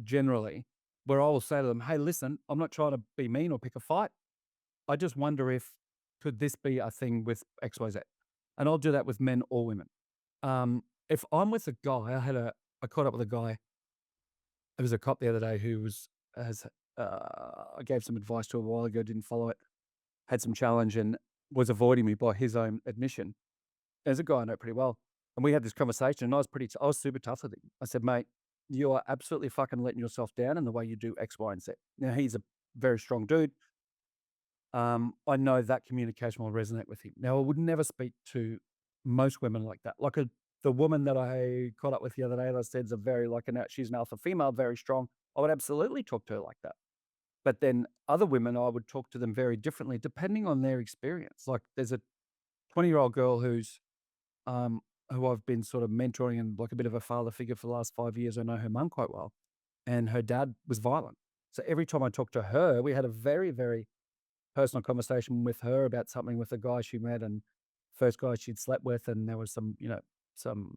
generally where I will say to them, "Hey, listen, I'm not trying to be mean or pick a fight. I just wonder if could this be a thing with XYZ?" And I'll do that with men or women. If I'm with a guy, I caught up with a guy. There was a cop the other day who I gave some advice to a while ago, didn't follow it, had some challenge and was avoiding me by his own admission. There's a guy I know pretty well. And we had this conversation, and I was super tough with him. I said, mate, you are absolutely fucking letting yourself down in the way you do X, Y, and Z. Now, he's a very strong dude. I know that communication will resonate with him. Now, I would never speak to most women like that. Like the woman that I caught up with the other day, that I said is a very she's an alpha female, very strong. I would absolutely talk to her like that. But then other women, I would talk to them very differently depending on their experience. Like there's a 20-year-old girl um, who I've been sort of mentoring and like a bit of a father figure for the last 5 years. I know her mum quite well, and her dad was violent. So every time I talked to her, we had a very, very personal conversation with her about something with a guy she met and first guy she'd slept with, and there was some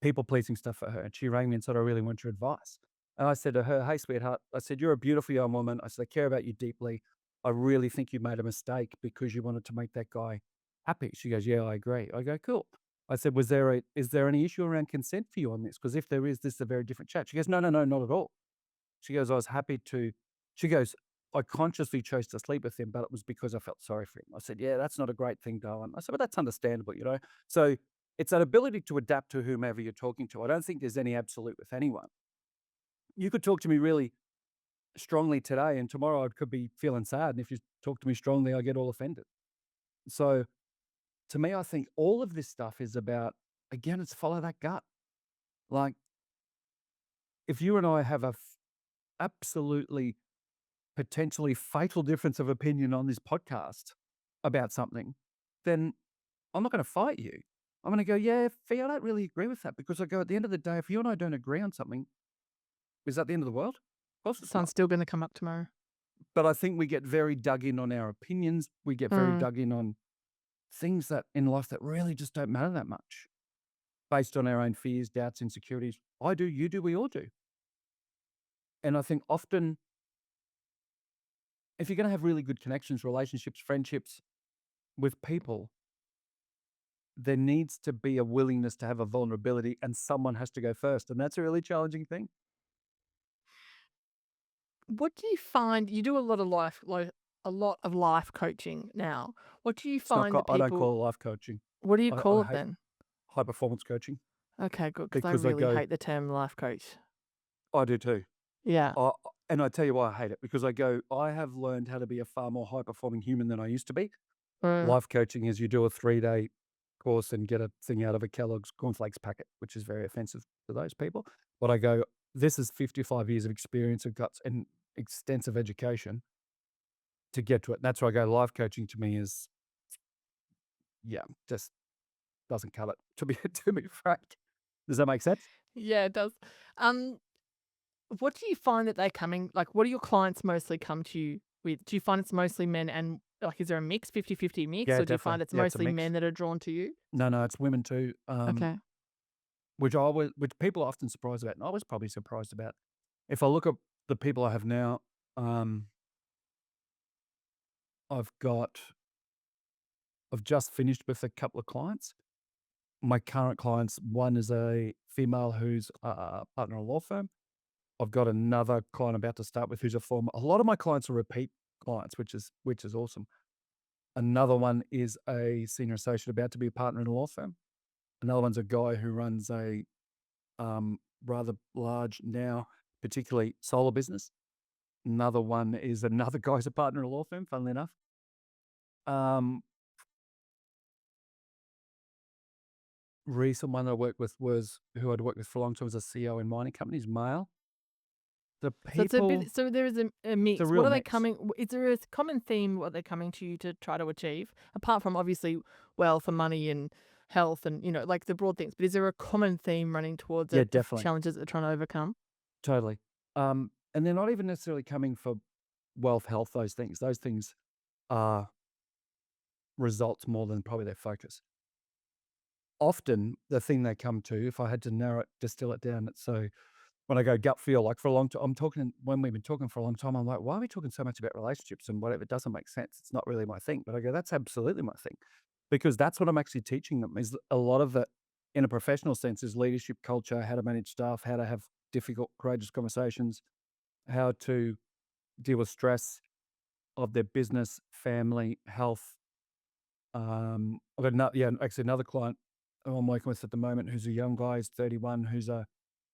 people pleasing stuff for her. And she rang me and said, I really want your advice. And I said to her, hey, sweetheart, I said, you're a beautiful young woman. I said, I care about you deeply. I really think you made a mistake because you wanted to make that guy happy. She goes, yeah, I agree. I go, cool. I said, is there any issue around consent for you on this? Because if there is, this is a very different chat. She goes, no, not at all. She goes, I was happy to, she goes, I consciously chose to sleep with him, but it was because I felt sorry for him. I said, yeah, that's not a great thing, darling. I said, but that's understandable, you know? So it's that ability to adapt to whomever you're talking to. I don't think there's any absolute with anyone. You could talk to me really strongly today, and tomorrow I could be feeling sad. And if you talk to me strongly, I get all offended. So to me, I think all of this stuff is about, again, it's follow that gut. Like if you and I have absolutely potentially fatal difference of opinion on this podcast about something, then I'm not going to fight you. I'm going to go, yeah, Fee, I don't really agree with that, because I go, at the end of the day, if you and I don't agree on something, is that the end of the world? Of course it's Sun's not. still going to come up tomorrow. But I think we get very dug in on our opinions. We get very dug in on things that in life that really just don't matter that much, based on our own fears, doubts, insecurities. I do, you do, we all do. And I think often, if you're going to have really good connections, relationships, friendships with people, there needs to be a willingness to have a vulnerability, and someone has to go first. And that's a really challenging thing. What do you find? You do a lot of life coaching now. What do you It's not, find that I don't people? call it life coaching. What do you I call it hate then? high performance coaching, Okay, good, because I because I really go, hate the term life coach. I do too. Yeah. I, and I tell you why I hate it, because I go, I have learned how to be a far more high performing human than I used to be. Mm. Life coaching is you do a 3-day course and get a thing out of a Kellogg's cornflakes packet, which is very offensive to those people. But I go, this is 55 years of experience and guts and extensive education to get to it. And that's why I go, life coaching to me is, yeah, just doesn't cut it, to be frank. Does that make sense? Yeah, it does. Um, what do you find that they're coming, like, what do your clients mostly come to you with? Do you find it's mostly men, and, like, is there a mix, 50-50 mix, Yeah, or do you find definitely. it's Yeah, it's a mostly mix. men that are drawn to you? No, it's women too. Okay. Which people are often surprised about, and I was probably surprised about. If I look at the people I have now, um, I've got I've just finished with a couple of clients. My current clients, one is a female who's a partner in a law firm. I've got another client about to start with who's a former. A lot of my clients are repeat clients, which is awesome. Another one is a senior associate about to be a partner in a law firm. Another one's a guy who runs a rather large now, particularly solar business. Another one is another guy's a partner in a law firm, funnily enough. Um, Recent one I worked with was who I'd worked with for a long time, was a CEO in mining companies, male. The So it's a people, bit, so there is a it's a mix. What real are they mix. coming, is there a common theme what they're coming to you to try to achieve? Apart from obviously wealth and money and health and, like the broad things, but is there a common theme running towards Yeah, it of definitely. challenges that they're trying to overcome? Totally. And they're not even necessarily coming for wealth, health, those things. Those things are results more than probably their focus. Often the thing they come to, if I had to distill it down, it's so when I go gut feel, like for a long time, when we've been talking for a long time, I'm like, why are we talking so much about relationships and whatever? It doesn't make sense. It's not really my thing. But I go, that's absolutely my thing, because that's what I'm actually teaching them, is a lot of it in a professional sense is leadership, culture, how to manage staff, how to have difficult, courageous conversations, how to deal with stress of their business, family, health. I've got another client who I'm working with at the moment, who's a young guy, he's 31, who's a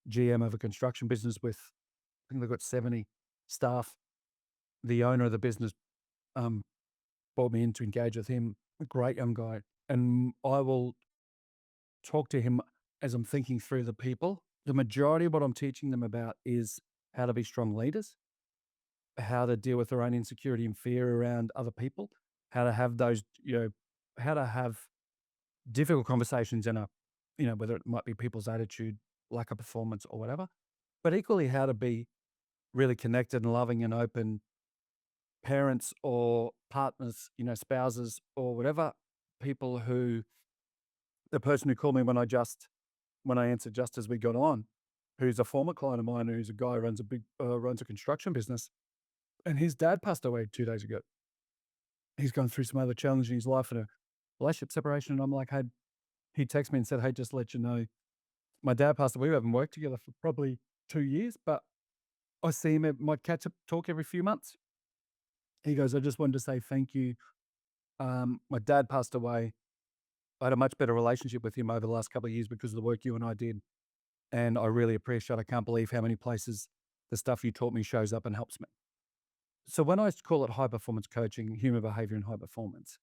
GM of a construction business with, I think they've got 70 staff. The owner of the business um, brought me in to engage with him, a great young guy. And I will talk to him as I'm thinking through the people. The majority of what I'm teaching them about is how to be strong leaders, how to deal with their own insecurity and fear around other people, how to have those, how to have difficult conversations in a, whether it might be people's attitude, lack of performance or whatever, but equally how to be really connected and loving and open parents or partners, spouses or whatever, people who, the person who called me when I answered just as we got on, who's a former client of mine, who's a guy who runs a construction business, and his dad passed away 2 days ago. He's gone through some other challenge in his life and a relationship separation. And I'm like, hey, he texted me and said, hey, just to let you know, my dad passed away. We haven't worked together for probably 2 years, but I see him, might catch up, talk every few months. He goes, I just wanted to say thank you. My dad passed away. I had a much better relationship with him over the last couple of years because of the work you and I did. And I really appreciate it. I can't believe how many places the stuff you taught me shows up and helps me. So when I call it high performance coaching, human behavior and high performance,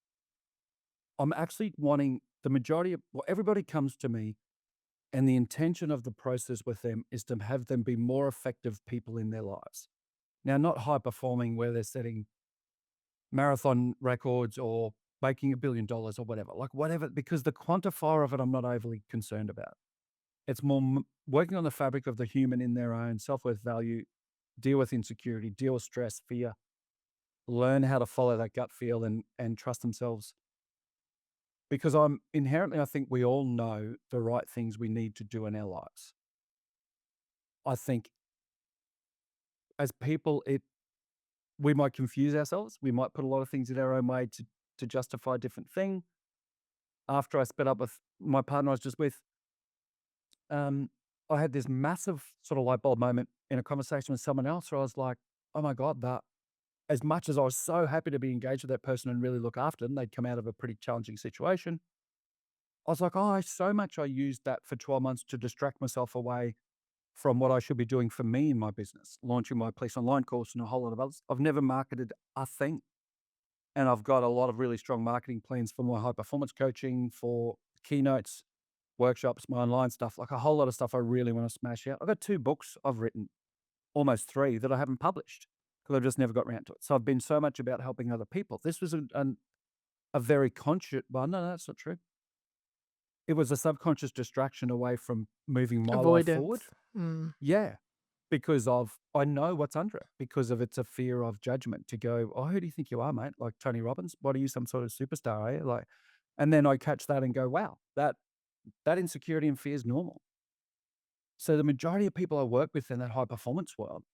I'm actually wanting the majority of, well, everybody comes to me and the intention of the process with them is to have them be more effective people in their lives. Now, not high performing where they're setting marathon records or making $1 billion or whatever, like whatever, because the quantifier of it, I'm not overly concerned about. It's more working on the fabric of the human in their own self-worth, value, deal with insecurity, deal with stress, fear, learn how to follow that gut feel and trust themselves. Because I think we all know the right things we need to do in our lives. I think as people, we might confuse ourselves. We might put a lot of things in our own way to justify a different thing. After I split up with my partner I was just with, I had this massive sort of light bulb moment in a conversation with someone else where I was like, oh my God, that as much as I was so happy to be engaged with that person and really look after them, they'd come out of a pretty challenging situation. I was like, oh, I used that for 12 months to distract myself away from what I should be doing for me in my business, launching my Police Online course and a whole lot of others. I've never marketed a thing. And I've got a lot of really strong marketing plans for my high performance coaching, for keynotes, workshops, my online stuff, like a whole lot of stuff I really want to smash out. I've got 2 books I've written, almost 3 that I haven't published because I've just never got around to it. So I've been so much about helping other people. This was a very conscious, well, no, that's not true. It was a subconscious distraction away from moving my life forward. Avoidance. Mm. Yeah, because I know what's under it, because of it's a fear of judgment to go, oh, who do you think you are, mate? Like Tony Robbins, what are you, some sort of superstar, are you? Like, and then I catch that and go, wow, that insecurity and fear is normal. So the majority of people I work with in that high performance world,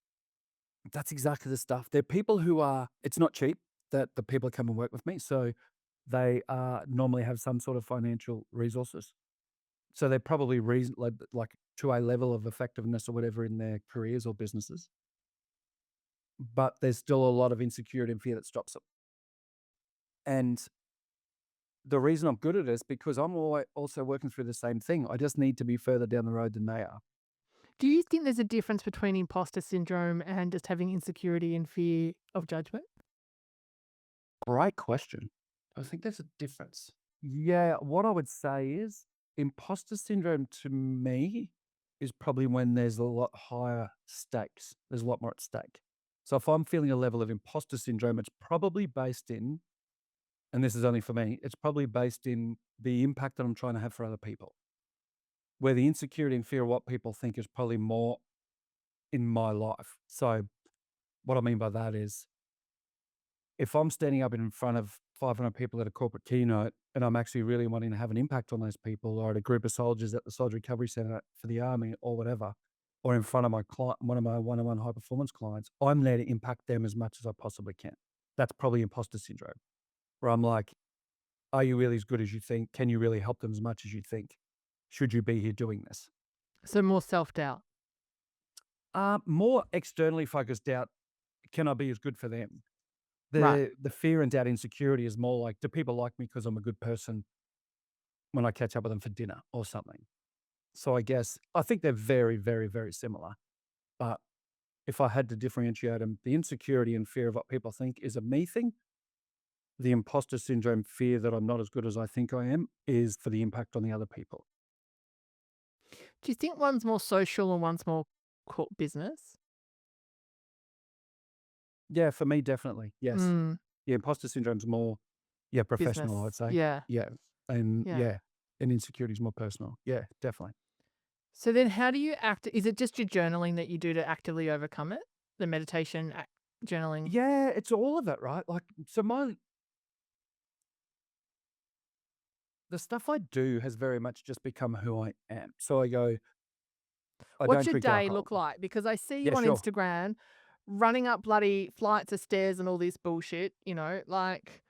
that's exactly the stuff. They're people who it's not cheap that the people come and work with me. So they normally have some sort of financial resources. So they're probably like to a level of effectiveness or whatever in their careers or businesses. But there's still a lot of insecurity and fear that stops them. And the reason I'm good at it is because I'm also working through the same thing. I just need to be further down the road than they are. Do you think there's a difference between imposter syndrome and just having insecurity and fear of judgment? Great question. I think there's a difference. Yeah, what I would say is imposter syndrome to me is probably when there's a lot higher stakes. There's a lot more at stake. So if I'm feeling a level of imposter syndrome, it's probably based in, and this is only for me, it's probably based in the impact that I'm trying to have for other people. Where the insecurity and fear of what people think is probably more in my life. So what I mean by that is if I'm standing up in front of 500 people at a corporate keynote and I'm actually really wanting to have an impact on those people, or at a group of soldiers at the Soldier Recovery Center for the Army or whatever, or in front of my client, one of my one-on-one high performance clients, I'm there to impact them as much as I possibly can. That's probably imposter syndrome, where I'm like, are you really as good as you think? Can you really help them as much as you think? Should you be here doing this? So more self-doubt. More externally focused doubt, can I be as good for them? Right. The fear and doubt, insecurity is more like, do people like me because I'm a good person? when I catch up with them for dinner or something. So I think they're very, very, very similar. But if I had to differentiate them, the insecurity and fear of what people think is a me thing. The imposter syndrome fear that I'm not as good as I think I am is for the impact on the other people. Do you think one's more social and one's more business? Yeah, for me, definitely. Yes. Mm, Yeah, imposter syndrome's more, yeah, professional, business. I'd say. Yeah. Yeah. And Yeah. yeah, and insecurity is more personal. Yeah, definitely. So then how do you act? Is it just your journaling that you do to actively overcome it? The meditation, journaling? Yeah, it's all of it, right? Like, so the stuff I do has very much just become who I am. So I What's don't your drink day alcohol. look like? Because I see you Yeah, on sure. Instagram running up bloody flights of stairs and all this bullshit, like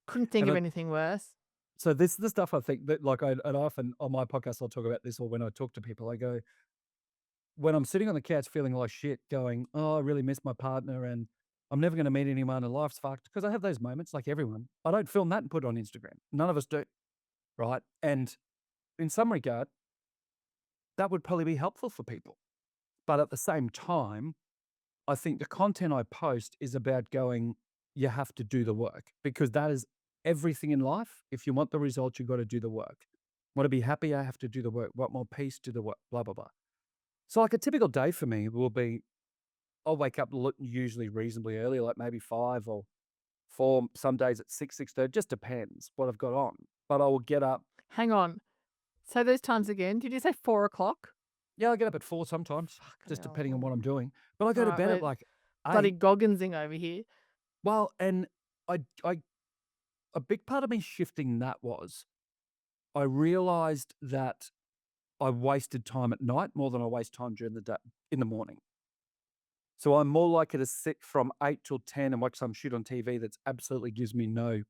couldn't think And of I, anything worse. so this is the stuff I think that like and often on my podcast I'll talk about this, or when I talk to people, I go, when I'm sitting on the couch feeling like shit, going, "Oh, I really miss my partner and I'm never gonna meet anyone and life's fucked," because I have those moments like everyone. I don't film that and put it on Instagram. None of us do, right? And in some regard, that would probably be helpful for people. But at the same time, I think the content I post is about going, you have to do the work because that is everything in life. If you want the results, you've got to do the work. Want to be happy, I have to do the work. Want more peace, do the work, blah, blah, blah. So, like a typical day for me will be I'll wake up usually reasonably early, like maybe 5 or 4, some days at 6, 6:30, just depends what I've got on. But I will get up. Hang on. Say those times again. Did you say 4 o'clock? Yeah, I get up at 4 sometimes, Fucking just hell. depending on Oh. what I'm doing. But I All go to right, bed at we're like bloody 8. Gogginsing over here. Well, and I a big part of me shifting that was I realized that I wasted time at night more than I waste time during the day in the morning. So I'm more likely to sit from 8 till 10 and watch some shit on TV that's absolutely gives me no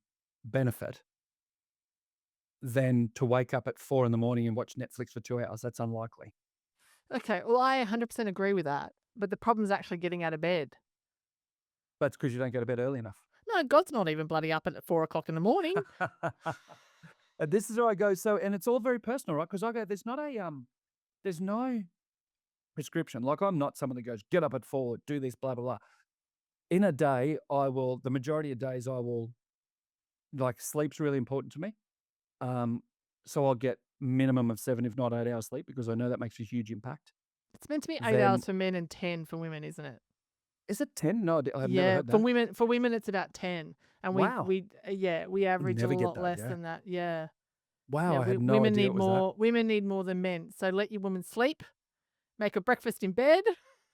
benefit than to wake up at 4 in the morning and watch Netflix for 2 hours. That's unlikely. Okay, well, I 100% agree with that. But the problem is actually getting out of bed. That's because you don't go to bed early enough. No, God's not even bloody up at 4 o'clock in the morning. And this is where I go. So, and it's all very personal, right? Because I go, there's no prescription. Like I'm not someone that goes, get up at 4, do this, blah, blah, blah. In a day, the majority of days like sleep's really important to me. Um, so I'll get minimum of 7, if not 8 hours sleep because I know that makes a huge impact. It's meant to be 8 hours Then for men and 10 for women, isn't it? is it 10? No, I've never Yeah, heard for that. women, for women it's about 10, and Wow. we average a Never get lot that. less Yeah. than that. Yeah, Wow. yeah. I had no Women idea need it was that. more. Women need more than men. So let your women sleep. Make a breakfast in bed.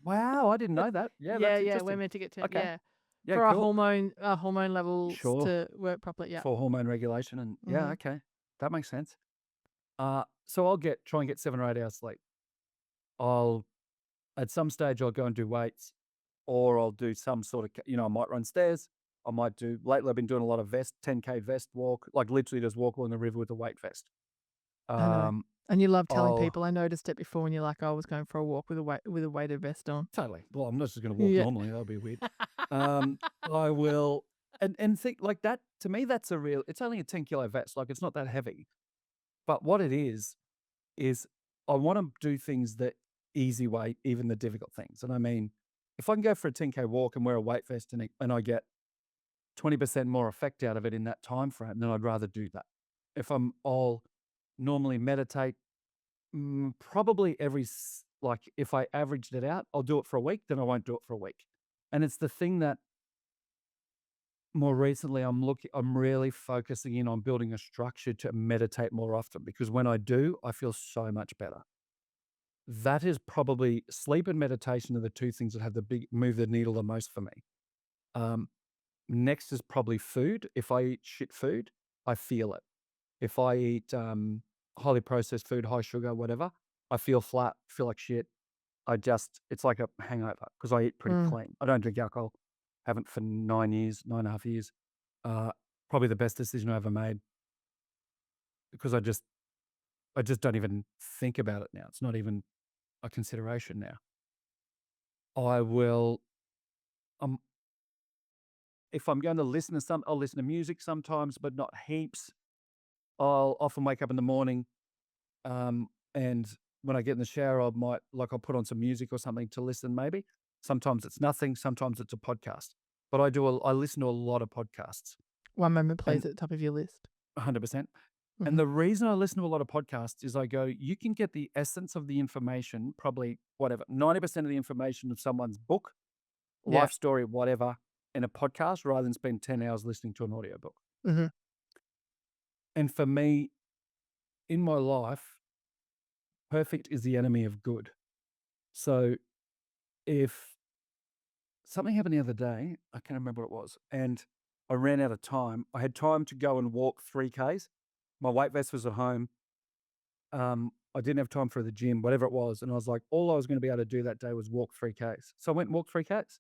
Wow. I didn't know that. Yeah. Yeah, That's yeah. We're interesting. meant to get 10. Okay. Yeah, Yeah. for Cool. our hormone levels Sure. to work properly. Yeah. For hormone regulation. And yeah. Hmm. Okay. That makes sense. So I'll try and get 7 or 8 hours sleep. I'll, at some stage, I'll go and do weights or I'll do some sort of, I might run stairs. I might do, lately I've been doing a lot of 10K vest walk, like literally just walk along the river with a weight vest. I know. Um, And you love telling I'll people. I noticed it before when you're like, I was going for a walk with a weighted vest on. totally, well, I'm not just going to walk Yeah. normally. That'll be weird. I will, and think like that, to me, it's only a 10 kilo vest. Like it's not that heavy, but what it is I want to do things that easy way, even the difficult things. And I mean, if I can go for a 10K walk and wear a weight vest and I get 20% more effect out of it in that time frame, then I'd rather do that. I'll normally meditate probably like if I averaged it out, I'll do it for a week, then I won't do it for a week. And it's the thing that more recently I'm really focusing in on building a structure to meditate more often because when I do, I feel so much better. That is probably sleep and meditation are the two things that have move the needle the most for me. Um, Next is probably food. If I eat shit food, I feel it. If I eat highly processed food, high sugar, whatever, I feel flat, feel like shit. It's like a hangover because I eat pretty Mm. clean. I don't drink alcohol. Haven't for 9 years, 9.5 years. Uh, Probably the best decision I ever made because I just don't even think about it now. It's not even a consideration now. I will, um, if I'm going to listen to I'll listen to music sometimes, but not heaps. I'll often wake up in the morning, and when I get in the shower, I'll put on some music or something to listen maybe. Sometimes it's nothing, sometimes it's a podcast. But I listen to a lot of podcasts, One moment plays and at the top of your list. 100%. And Mhm. the reason I listen to a lot of podcasts is you can get the essence of the information, probably whatever, 90% of the information of someone's book, Yeah. life story, whatever, in a podcast rather than spend 10 hours listening to an audiobook. Mhm. And for me, in my life, perfect is the enemy of good. So if something happened the other day, I can't remember what it was, and I ran out of time. I had time to go and walk 3Ks. My weight vest was at home. I didn't have time for the gym, whatever it was. And I was like, all I was going to be able to do that day was walk 3Ks. So I went and walked 3Ks.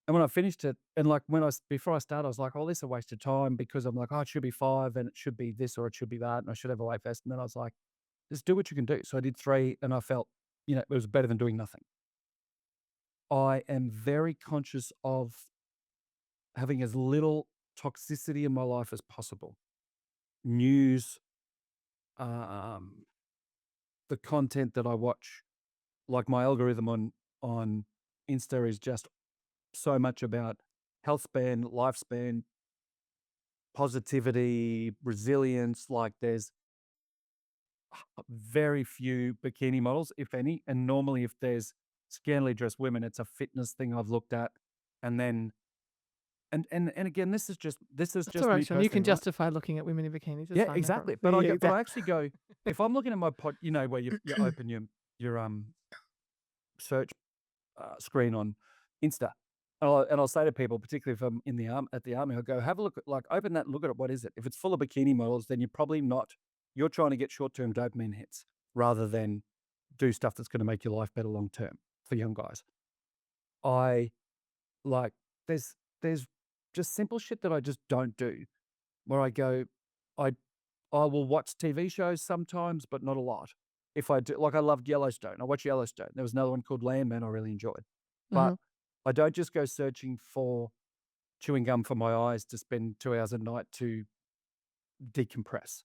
And when I finished it, and like before I started, I was like, oh, this is a waste of time because I'm like, oh, it should be 5 and it should be this or it should be that. And I should have a weight vest. And then I was like, just do what you can do. So I did 3 and I felt, it was better than doing nothing. I am very conscious of having as little toxicity in my life as possible. News, um, the content that I watch, like my algorithm on Insta is just so much about health span, lifespan, positivity, resilience. Like there's very few bikini models, if any. And normally if there's scantily dressed women, it's a fitness thing I've looked at. And then and again, this is That's all just right, me Sean. You personally, can right? justify looking at women in bikinis. It's Yeah, fine, no problem. exactly. But Yeah, I actually go, if I'm looking at my where you open your search screen on Insta. And I'll say to people, particularly if I'm in the at the army, I'll go, have a look at, like, open that and look at it. What is it? If it's full of bikini models, then you're trying to get short-term dopamine hits rather than do stuff that's going to make your life better long-term for young guys. I like, there's just simple shit that I just don't do where I go, I, I will watch TV shows sometimes, but not a lot. If I do, like I loved Yellowstone. I watched Yellowstone. There was another one called Landman I really enjoyed. But Mhm. I don't just go searching for chewing gum for my eyes to spend 2 hours a night to decompress.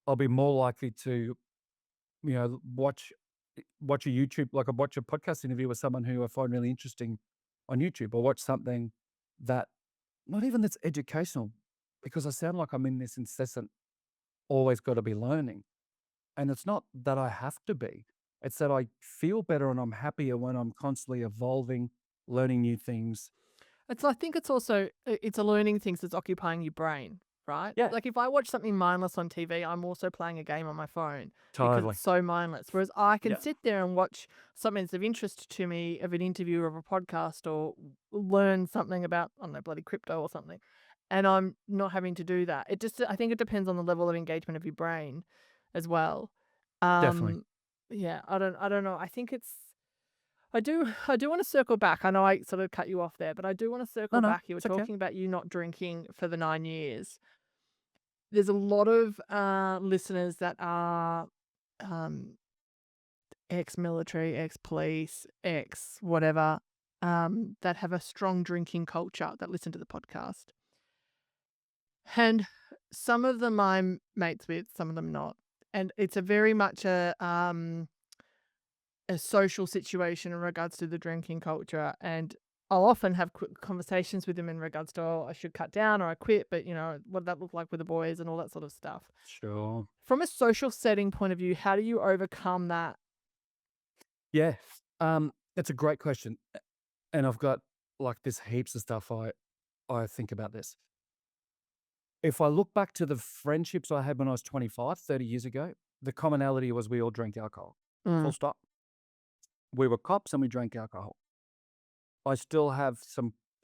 I'll be more likely to, watch a YouTube, like I watch a podcast interview with someone who I find really interesting on YouTube, or watch something that not even that's educational, because I sound like I'm in this incessant, always got to be learning. And it's not that I have to be. It's that I feel better and I'm happier when I'm constantly evolving, learning new things. I think it's also it's a learning things that's occupying your brain, right? Yeah, Like if I watch something mindless on TV, I'm also playing a game on my phone because totally. it's so mindless. Whereas I can Yeah. sit there and watch something that's of interest to me, of an interview or of a podcast, or learn something about, I don't know, bloody crypto or something, and I'm not having to do that. I think it depends on the level of engagement of your brain as well. Definitely. Um, yeah, I don't know. I think I do want to circle back. I know I sort of cut you off there, but I do want to No, circle no, back. You were it's okay. talking about you not drinking for the 9 years. There's a lot of listeners that are um, ex-military, ex-police, ex whatever, that have a strong drinking culture that listen to the podcast. And some of them I'm mates with, some of them not. And it's a very much a social situation in regards to the drinking culture, and I'll often have conversations with them in regards to, oh, I should cut down or I quit, but what did that look like with the boys and all that sort of stuff. Sure. From a social setting point of view, how do you overcome that? Yeah. It's a great question. And I've got like this heaps of stuff I think about this. If I look back to the friendships I had when I was 25, 30 years ago, the commonality was we all drank alcohol. Mm. Full stop. We were cops and we drank alcohol. I still have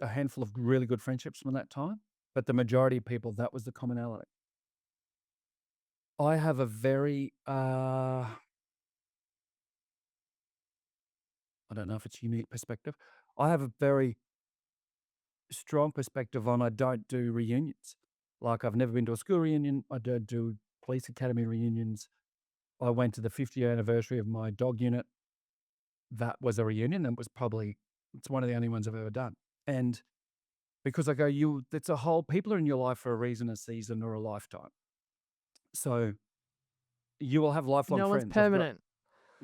a handful of really good friendships from that time, but the majority of people, that was the commonality. I have a very, I don't know if it's unique perspective. I have a very strong perspective on I don't do reunions. Like I've never been to a school reunion. I don't do police academy reunions. I went to the 50th anniversary of my dog unit. That was a reunion. It's one of the only ones I've ever done. And because I go, it's a whole, people are in your life for a reason, a season, or a lifetime. So you will have lifelong No one's friends. I've got permanent.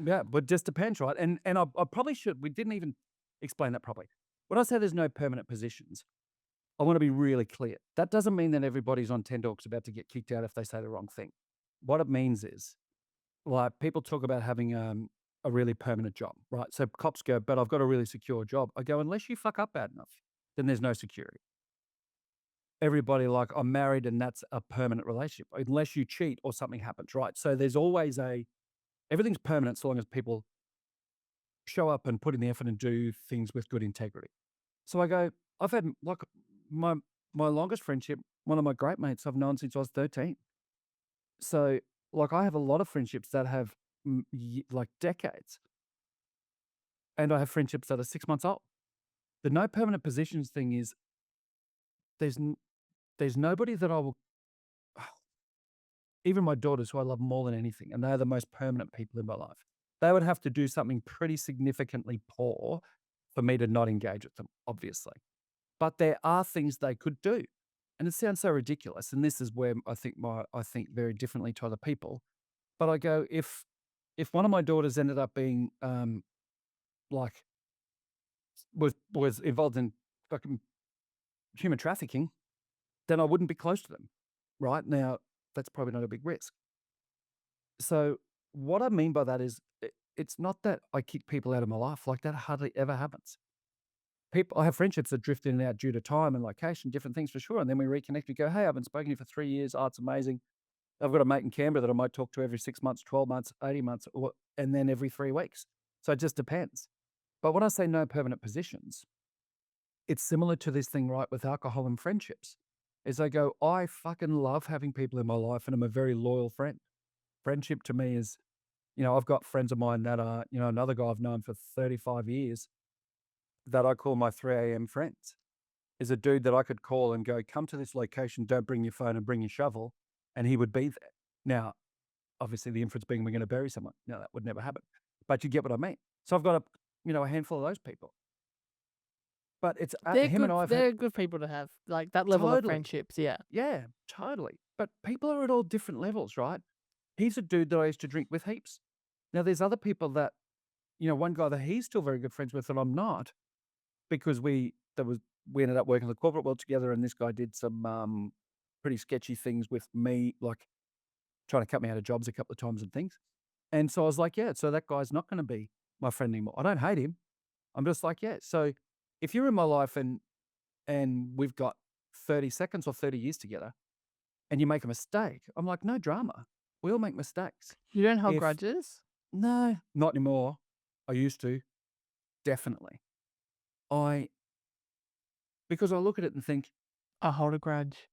yeah, but just depends, right? And I probably should. We didn't even explain that properly. When I say there's no permanent positions, I want to be really clear. That doesn't mean that everybody's on 10 Dogs about to get kicked out if they say the wrong thing. What it means is, like, people talk about having a really permanent job, right? So cops go, but I've got a really secure job. I go, unless you fuck up bad enough, then there's no security. Everybody, like, I'm married and that's a permanent relationship, unless you cheat or something happens, right? So there's always everything's permanent so long as people show up and put in the effort and do things with good integrity. So I go, I've had like my my longest friendship, one of my great mates I've known since I was 13. So like I have a lot of friendships that have like decades, and I have friendships that are 6 months old. The no permanent positions thing is there's n- there's nobody that I will, even my daughters who I love more than anything, and they're the most permanent people in my life. They would have to do something pretty significantly poor for me to not engage with them, obviously. But there are things they could do. And it sounds so ridiculous. And this is where I think very differently to other people. But I go, if one of my daughters ended up being like was involved in fucking human trafficking, then I wouldn't be close to them. Right? Now, that's probably not a big risk. So what I mean by that is it's not that I kick people out of my life. Like that hardly ever happens. People, I have friendships that drift in and out due to time and location, different things for sure. And then we reconnect. We go, hey, I haven't spoken to you for 3 years. Oh, it's amazing. I've got a mate in Canberra that I might talk to every 6 months, 12 months, 18 months, and then every 3 weeks. So it just depends. But when I say no permanent positions, it's similar to this thing, right, with alcohol and friendships. Is I go, I fucking love having people in my life and I'm a very loyal friend. Friendship to me is, I've got friends of mine that are, another guy I've known for 35 years that I call my 3 a.m. friends. Is a dude that I could call and go, come to this location, don't bring your phone and bring your shovel, and he would be there. Now, obviously, the inference being we're going to bury someone. No, that would never happen. But you get what I mean. So I've got a handful of those people. But it's They're him and good. I have had They're good people to have, like that level of totally, friendships. Yeah. yeah, totally. But people are at all different levels, right? He's a dude that I used to drink with heaps. Now, there's other people that, one guy that he's still very good friends with that I'm not, because we ended up working in the corporate world together, and this guy did some pretty sketchy things with me, like trying to cut me out of jobs a couple of times and things. And so I was like, yeah, so that guy's not going to be my friend anymore. I don't hate him. I'm just like, yeah. So if you're in my life and we've got 30 seconds or 30 years together and you make a mistake, I'm like, no drama. We all make mistakes. You don't hold If grudges. no, not anymore. I used to, definitely. I because I look at it and think, I hold a grudge.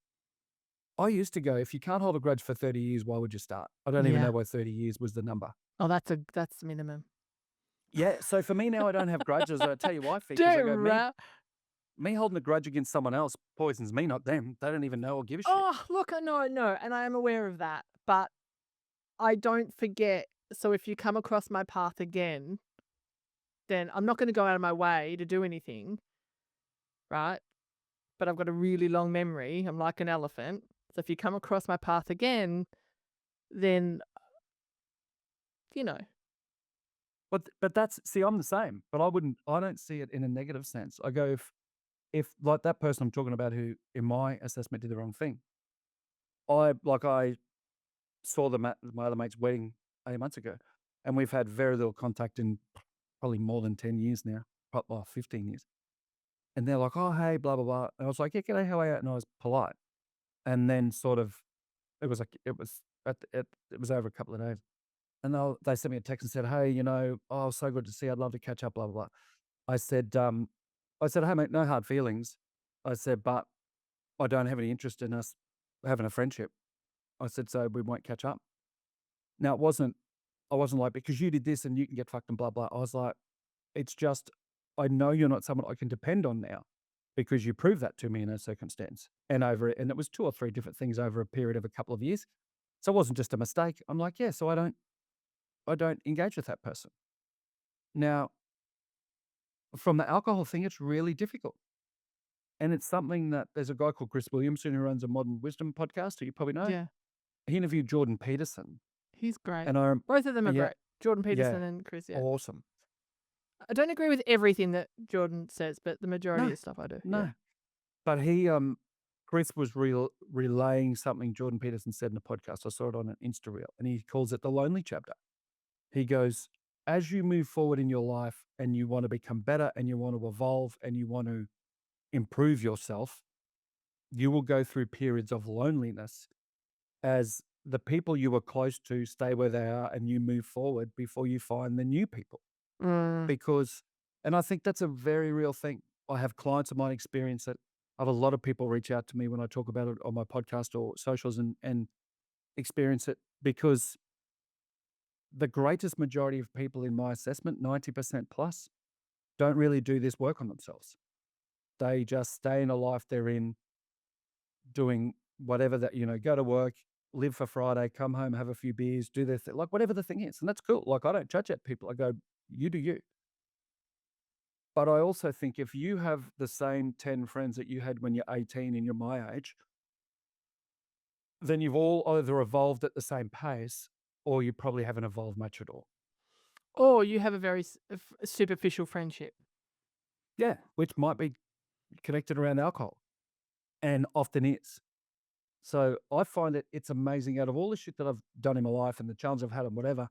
I used to go, if you can't hold a grudge for 30 years, why would you start? I don't even Yeah. know why 30 years was the number. Oh, that's the minimum. Yeah, so for me now, I don't have grudges. I tell you why, Fee, because I Don't go, ra- me holding a grudge against someone else poisons me, not them. They don't even know or give a shit. Oh, look, I know, no, and I am aware of that, but I don't forget. So if you come across my path again, then I'm not going to go out of my way to do anything, right? But I've got a really long memory. I'm like an elephant. So if you come across my path again, then, you know, But that's see, I'm the same, but I don't see it in a negative sense. I go, if like that person I'm talking about who in my assessment did the wrong thing, I saw them at my other mate's wedding 8 months ago, and we've had very little contact in probably more than 10 years now, 15 years. And they're like, oh, hey, blah, blah, blah. And I was like, yeah, g'day, how are you? And I was polite. And then sort of, it was over a couple of days. And they sent me a text and said, hey, oh, so good to see you. I'd love to catch up, blah, blah, blah. I said, hey, mate, no hard feelings. I said, but I don't have any interest in us having a friendship. I said, so we won't catch up. Now, I wasn't like, because you did this and you can get fucked and blah, blah. I was like, it's just, I know you're not someone I can depend on now because you proved that to me in a circumstance and and it was 2 or 3 different things over a period of a couple of years. So it wasn't just a mistake. I'm like, yeah, so I don't engage with that person. Now, from the alcohol thing, it's really difficult. And it's something that there's a guy called Chris Williamson who runs a Modern Wisdom podcast who you probably know. yeah. he interviewed Jordan Peterson, He's great. and I Both of them are yeah, great. Jordan yeah, Peterson and Chris, yeah. awesome. I don't agree with everything that Jordan says, but the majority No, of stuff I do. Yeah. no. But Chris was relaying something Jordan Peterson said in a podcast. I saw it on an Insta reel, and he calls it the lonely chapter. He goes, as you move forward in your life and you want to become better and you want to evolve and you want to improve yourself, you will go through periods of loneliness as the people you were close to stay where they are and you move forward before you find the new people. Mm. Because, and I think that's a very real thing. I have clients of mine experience it. I have a lot of people reach out to me when I talk about it on my podcast or socials and experience it, because the greatest majority of people in my assessment, 90% plus, don't really do this work on themselves. They just stay in a life they're in, doing whatever that, go to work, live for Friday, come home, have a few beers, do their thing, like whatever the thing is. And that's cool. Like, I don't judge at people. I go, you do you. But I also think if you have the same 10 friends that you had when you're 18 and you're my age, then you've all either evolved at the same pace or you probably haven't evolved much at all. Or you have a very superficial friendship. Yeah, which might be connected around alcohol and often is. So I find it's amazing, out of all the shit that I've done in my life and the challenge I've had and whatever,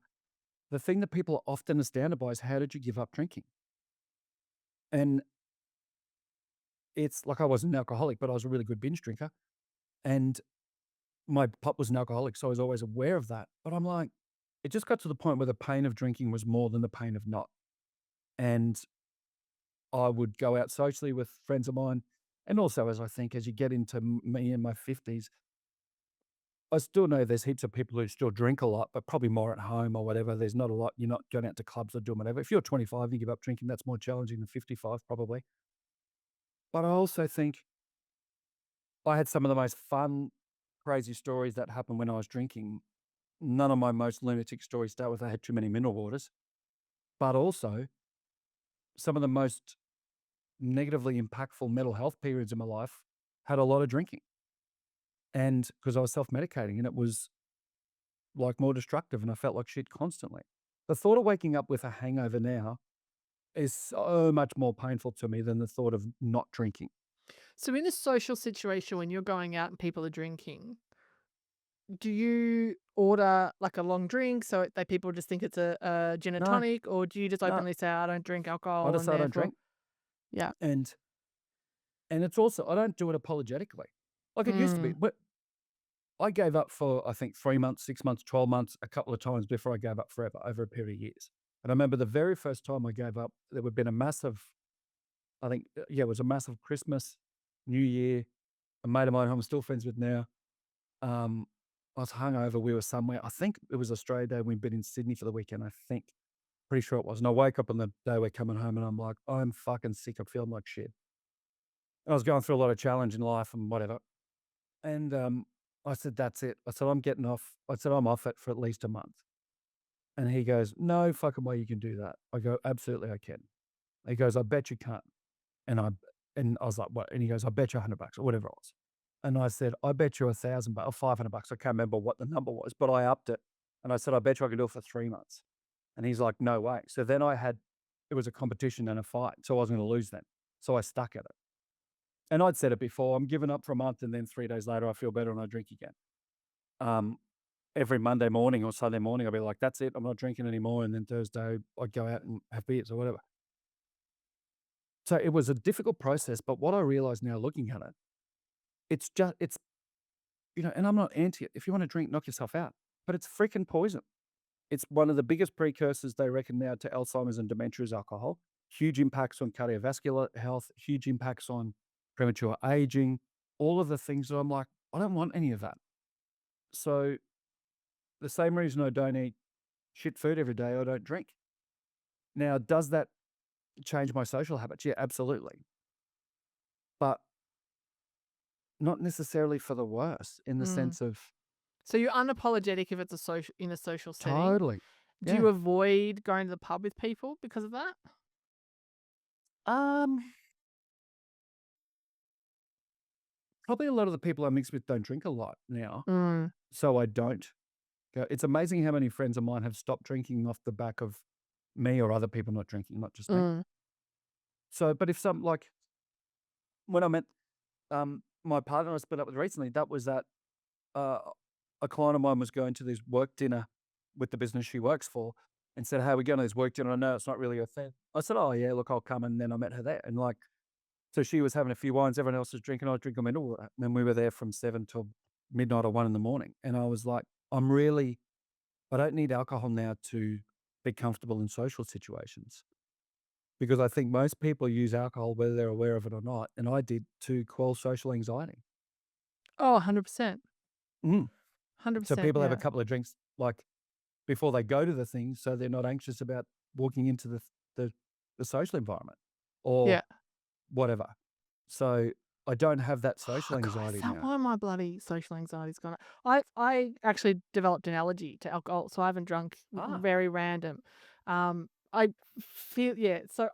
the thing that people are often astounded by is, how did you give up drinking? And it's like, I wasn't an alcoholic, but I was a really good binge drinker. And my pop was an alcoholic, so I was always aware of that. But I'm like, it just got to the point where the pain of drinking was more than the pain of not. And I would go out socially with friends of mine. And also, as I think, as you get into me in my 50s, I still know there's heaps of people who still drink a lot, but probably more at home or whatever. There's not a lot. You're not going out to clubs or doing whatever. If you're 25 and you give up drinking, that's more challenging than 55, probably. But I also think I had some of the most fun, crazy stories that happened when I was drinking. None of my most lunatic stories start with I had too many mineral waters, but also some of the most negatively impactful mental health periods in my life had a lot of drinking. And because I was self medicating and it was like more destructive and I felt like shit constantly. The thought of waking up with a hangover now is so much more painful to me than the thought of not drinking. So in a social situation when you're going out and people are drinking, do you order like a long drink so that people just think it's a gin and No, tonic, or do you just no, openly say I don't drink I alcohol just and I don't therefore drink. yeah. And it's also, I don't do it apologetically. Like it used to be. Mm. But I gave up for, I think, 3 months, 6 months, 12 months, a couple of times before I gave up forever over a period of years. And I remember the very first time I gave up, there would have been a massive, I think, yeah, it was a massive Christmas, New Year. A mate of mine who I'm still friends with now, I was hungover. We were somewhere. I think it was Australia Day. We'd been in Sydney for the weekend, I think. Pretty sure it was. And I wake up on the day we're coming home and I'm like, I'm fucking sick. I'm feeling like shit. I was going through a lot of challenge in life and whatever. And I said, that's it. I said, I'm getting off. I said, I'm off it for at least a month. And he goes, no fucking way you can do that. I go, absolutely I can. He goes, I bet you can't. And I was like, what? And he goes, I bet you $100 or whatever it was. And I said, I bet you $1,000 or $500. I can't remember what the number was, but I upped it. And I said, I bet you I can do it for 3 months. And he's like, no way. So then it was a competition and a fight. So I wasn't going to lose then. So I stuck at it. And I'd said it before, I'm giving up for a month and then 3 days later I feel better and I drink again. Every Monday morning or Sunday morning, I'll be like, that's it. I'm not drinking anymore. And then Thursday I'd go out and have beers or whatever. So it was a difficult process. But what I realize now looking at it, it's, and I'm not anti it. If you want to drink, knock yourself out. But it's freaking poison. It's one of the biggest precursors, they reckon now, to Alzheimer's and dementia is alcohol. Huge impacts on cardiovascular health, huge impacts on premature aging, all of the things that I'm like, I don't want any of that. So the same reason I don't eat shit food every day, I don't drink. Now, does that change my social habits? Yeah, absolutely. But not necessarily for the worse in the Mm. sense of So you're unapologetic if it's in a social setting. totally. Do you Yeah. avoid going to the pub with people because of that? Um, probably a lot of the people I mix with don't drink a lot now, Mm, so I don't go. It's amazing how many friends of mine have stopped drinking off the back of me or other people not drinking, not just me. mm. So, but if some like when I met my partner I split up with recently, that was at uh, a client of mine was going to this work dinner with the business she works for and said, "Hey, we're going to this work dinner. I know it's not really your thing." I said, "Oh, yeah, look, I'll come." And then I met her there. And like, so she was having a few wines, everyone else was drinking. I was drinking mineral water. And then we were there from 7 till midnight or 1 in the morning. And I was like, I don't need alcohol now to be comfortable in social situations because I think most people use alcohol, whether they're aware of it or not. And I did to quell social anxiety. Oh, 100%. Mm. So 100%, people have a yeah. couple of drinks like before they go to the thing, so they're not anxious about walking into the, the social environment or Yeah. whatever. So I don't have that social Oh, God, is anxiety that now. why my bloody social anxiety's gone up? I actually developed an allergy to alcohol, so I haven't drunk. Ah, Very random. I feel yeah. So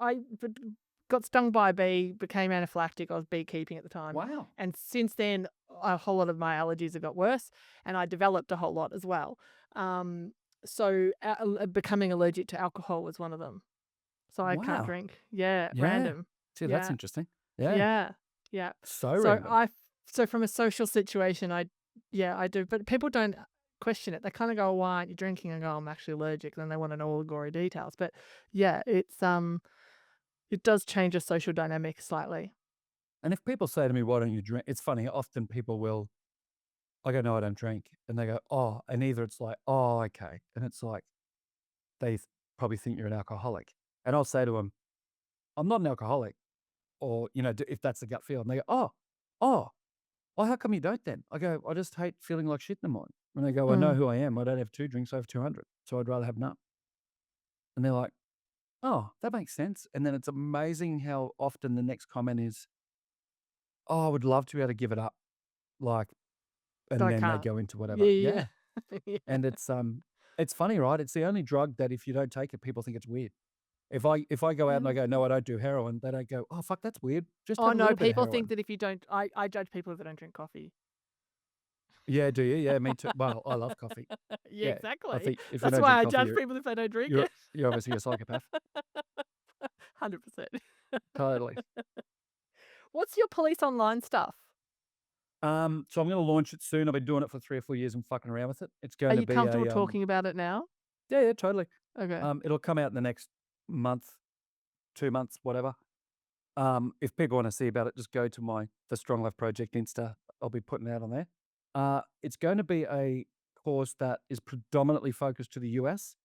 got stung by a bee, became anaphylactic. I was beekeeping at the time, wow. and since then a whole lot of my allergies have got worse, and I developed a whole lot as well. Um, so becoming allergic to alcohol was one of them. So I can't Wow. drink. Yeah, Yeah. random. See, that's Yeah. interesting. Yeah. Yeah, yeah. So So random. I so from a social situation, I do, but people don't question it. They kind of go, "Why aren't you drinking?" And go, "I'm actually allergic." Then they want to know all the gory details. But yeah, it does change the social dynamic slightly. And if people say to me, "Why don't you drink?" It's funny. Often people will. I go, "No, I don't drink," and they go, "Oh," and either it's like, "Oh, okay," and it's like they probably think you're an alcoholic, and I'll say to them, "I'm not an alcoholic," or if that's the gut feel, and they go, "Oh, oh." "Well, how come you don't then?" I go, "I just hate feeling like shit in the morning." And they go, "I know Mm, who I am. I don't have 2 drinks, I have 200, so I'd rather have none." And they're like, "Oh, that makes sense." And then it's amazing how often the next comment is, "Oh, I would love to be able to give it up." Like, but and I then they can't. go into whatever. Yeah, yeah, Yeah. yeah. And it's funny, right? It's the only drug that if you don't take it, people think it's weird. If I go out and I go, "No, I don't do heroin," they don't go, "Oh, fuck, that's weird. Just Oh have a no, little bit of people think heroin." that if you don't, I judge people if they don't drink coffee. Yeah, do you? Yeah, me too. Well, I love coffee. Yeah, Yeah. I exactly. think if you That's don't why drink I coffee, judge you're people if they don't drink you're it. you're obviously a psychopath. 100%. Totally. What's your police online stuff? So I'm gonna launch it soon. I've been doing it for 3 or 4 years and fucking around with it. It's Are going to you be comfortable a, talking about it now? yeah, yeah, totally. Okay. It'll come out in the next month, 2 months, whatever. If people wanna see about it, just go to my The Strong Life Project Insta. I'll be putting it out on there. It's going to be a course that is predominantly focused to the US,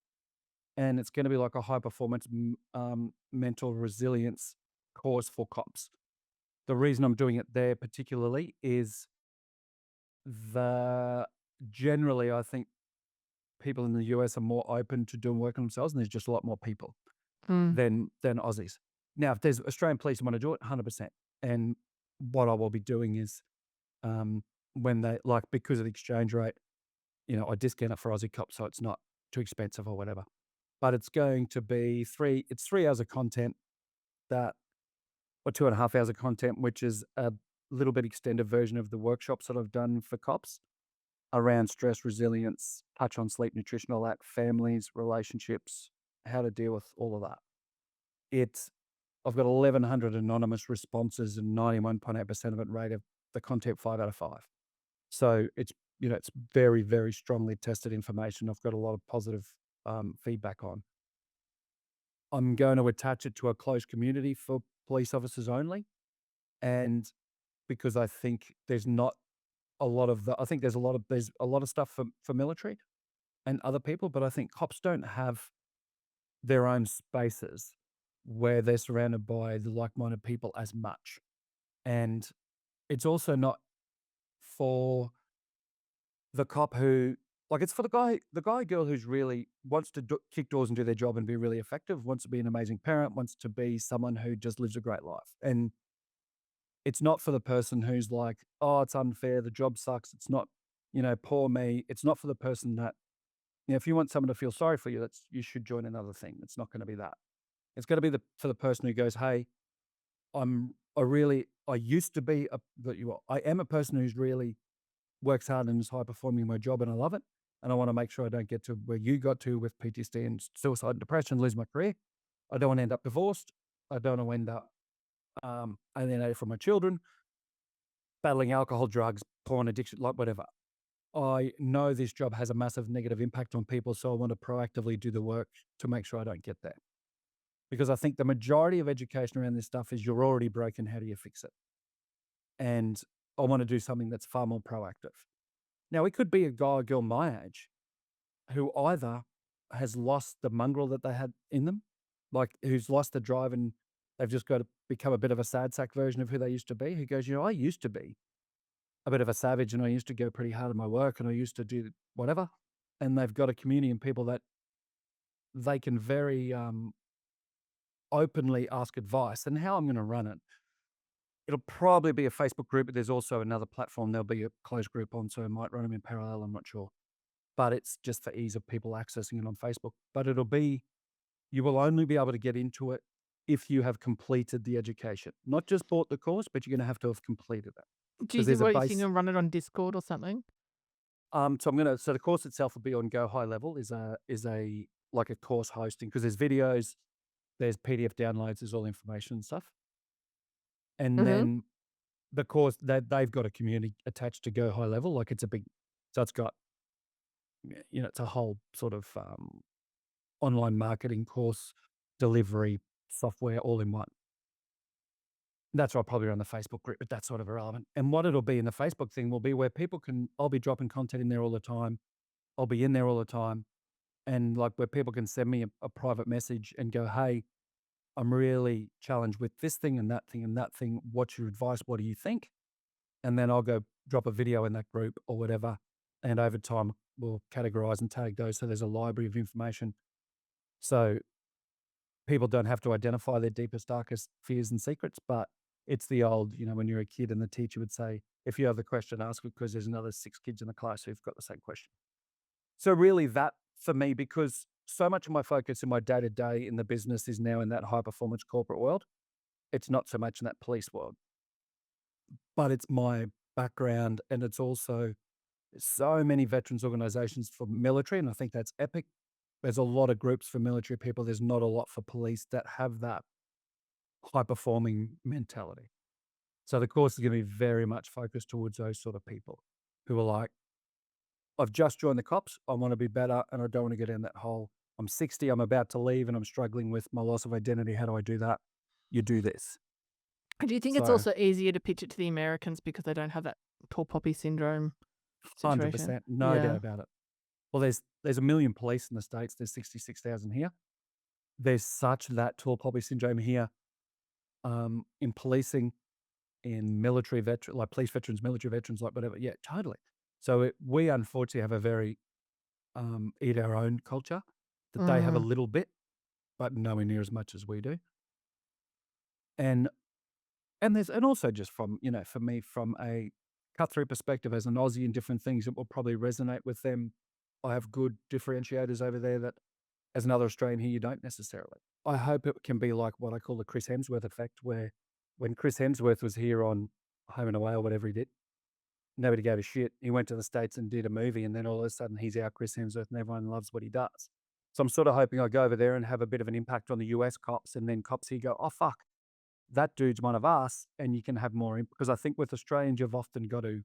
and it's gonna be like a high performance mental resilience course for cops. The reason I'm doing it there particularly is the generally, I think people in the US are more open to doing work on themselves, and there's just a lot more people Mm. than Aussies. Now, if there's Australian police who wanna do it, 100%. And what I will be doing is, um, when they like, because of the exchange rate, I discount it for Aussie cops, so it's not too expensive or whatever. But it's going to be 3 hours of content that or 2.5 hours of content, which is a little bit extended version of the workshops that I've done for cops around stress resilience, touch on sleep, nutrition, all that, families, relationships, how to deal with all of that. It's I've got 1,100 anonymous responses and 91.8% of it rated the content 5 out of 5. So it's very, very strongly tested information. I've got a lot of positive feedback on. I'm going to attach it to a closed community for police officers only, and because I think there's not a lot of I think there's a lot of stuff for military and other people, but I think cops don't have their own spaces where they're surrounded by the like-minded people as much. And it's also not for the cop who it's for the guy girl who's really wants to kick doors and do their job and be really effective, wants to be an amazing parent, wants to be someone who just lives a great life. And it's not for the person who's like, "Oh, it's unfair, the job sucks, it's not, poor me." It's not for the person that, if you want someone to feel sorry for you, you should join another thing. It's not gonna be that. It's gotta be for the person who goes, "Hey, I'm I used to be I am a person who's really works hard and is high performing in my job, and I love it. And I want to make sure I don't get to where you got to with PTSD and suicide and depression, lose my career. I don't want to end up divorced. I don't want to end up alienated from my children, battling alcohol, drugs, porn addiction, like whatever. I know this job has a massive negative impact on people, so I want to proactively do the work to make sure I don't get there. Because I think the majority of education around this stuff is you're already broken, how do you fix it? And I want to do something that's far more proactive. Now, it could be a guy or girl my age who either has lost the mongrel that they had in them, like who's lost the drive and they've just got to become a bit of a sad sack version of who they used to be, who goes, I used to be a bit of a savage and I used to go pretty hard at my work and I used to do whatever. And they've got a community and people that they can very openly ask advice. And how I'm going to run it, it'll probably be a Facebook group, but there's also another platform there'll be a closed group on, so I might run them in parallel, I'm not sure. But it's just for ease of people accessing it on Facebook. But you will only be able to get into it if you have completed the education. Not just bought the course, but you're going to have completed it. Do you Because there's think a what you base. think you'll run it on Discord or something? So the course itself will be on Go High Level, is a like a course hosting, because there's videos, there's PDF downloads, there's all information and stuff. And then the course they've got a community attached to Go High Level, like it's it's got, it's a whole sort of online marketing course delivery software all in one. That's why I'll probably run the Facebook group, but that's sort of irrelevant. And what it'll be in the Facebook thing will be where I'll be dropping content in there all the time. I'll be in there all the time. And like where people can send me a private message and go, hey, I'm really challenged with this thing and that thing and that thing. What's your advice? What do you think? And then I'll go drop a video in that group or whatever. And over time, we'll categorize and tag those. So there's a library of information. So people don't have to identify their deepest, darkest fears and secrets, but it's the old, when you're a kid and the teacher would say, if you have the question, ask it, because there's another 6 kids in the class who've got the same question. So really that for me, because so much of my focus in my day-to-day in the business is now in that high-performance corporate world. It's not so much in that police world. But it's my background, and it's also so many veterans organizations for military, and I think that's epic. There's a lot of groups for military people. There's not a lot for police that have that high-performing mentality. So the course is going to be very much focused towards those sort of people who are like, I've just joined the cops. I want to be better, and I don't want to get in that hole. I'm 60. I'm about to leave, and I'm struggling with my loss of identity. How do I do that? You do this. Do you think it's also easier to pitch it to the Americans because they don't have that tall poppy syndrome situation? 100%, no doubt about it. Well, there's a million police in the States. There's 66,000 here. There's such that tall poppy syndrome here in policing, in military veterans, like police veterans, military veterans, like whatever. Yeah, totally. So we unfortunately have a very eat our own culture that they have a little bit, but nowhere near as much as we do. And also just from, for me, from a cut-through perspective as an Aussie and different things that will probably resonate with them. I have good differentiators over there that as another Australian here, you don't necessarily. I hope it can be like what I call the Chris Hemsworth effect, where when Chris Hemsworth was here on Home and Away or whatever he did, nobody gave a shit. He went to the States and did a movie, and then all of a sudden he's our Chris Hemsworth and everyone loves what he does. So I'm sort of hoping I go over there and have a bit of an impact on the US cops, and then cops here go, oh, fuck, that dude's one of us, and you can have more because I think with Australians, you've often got to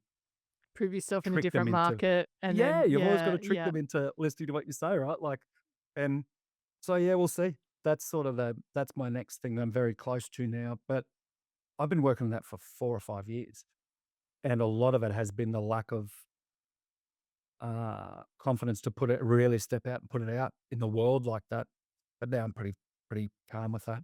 prove yourself in a trick them different into- market. And yeah, then, you've always got to trick them into listening to what you say, right? Like, and so, yeah, we'll see. That's sort of that's my next thing that I'm very close to now. But I've been working on that for 4 or 5 years. And a lot of it has been the lack of confidence to really step out and put it out in the world like that. But now I'm pretty calm with that.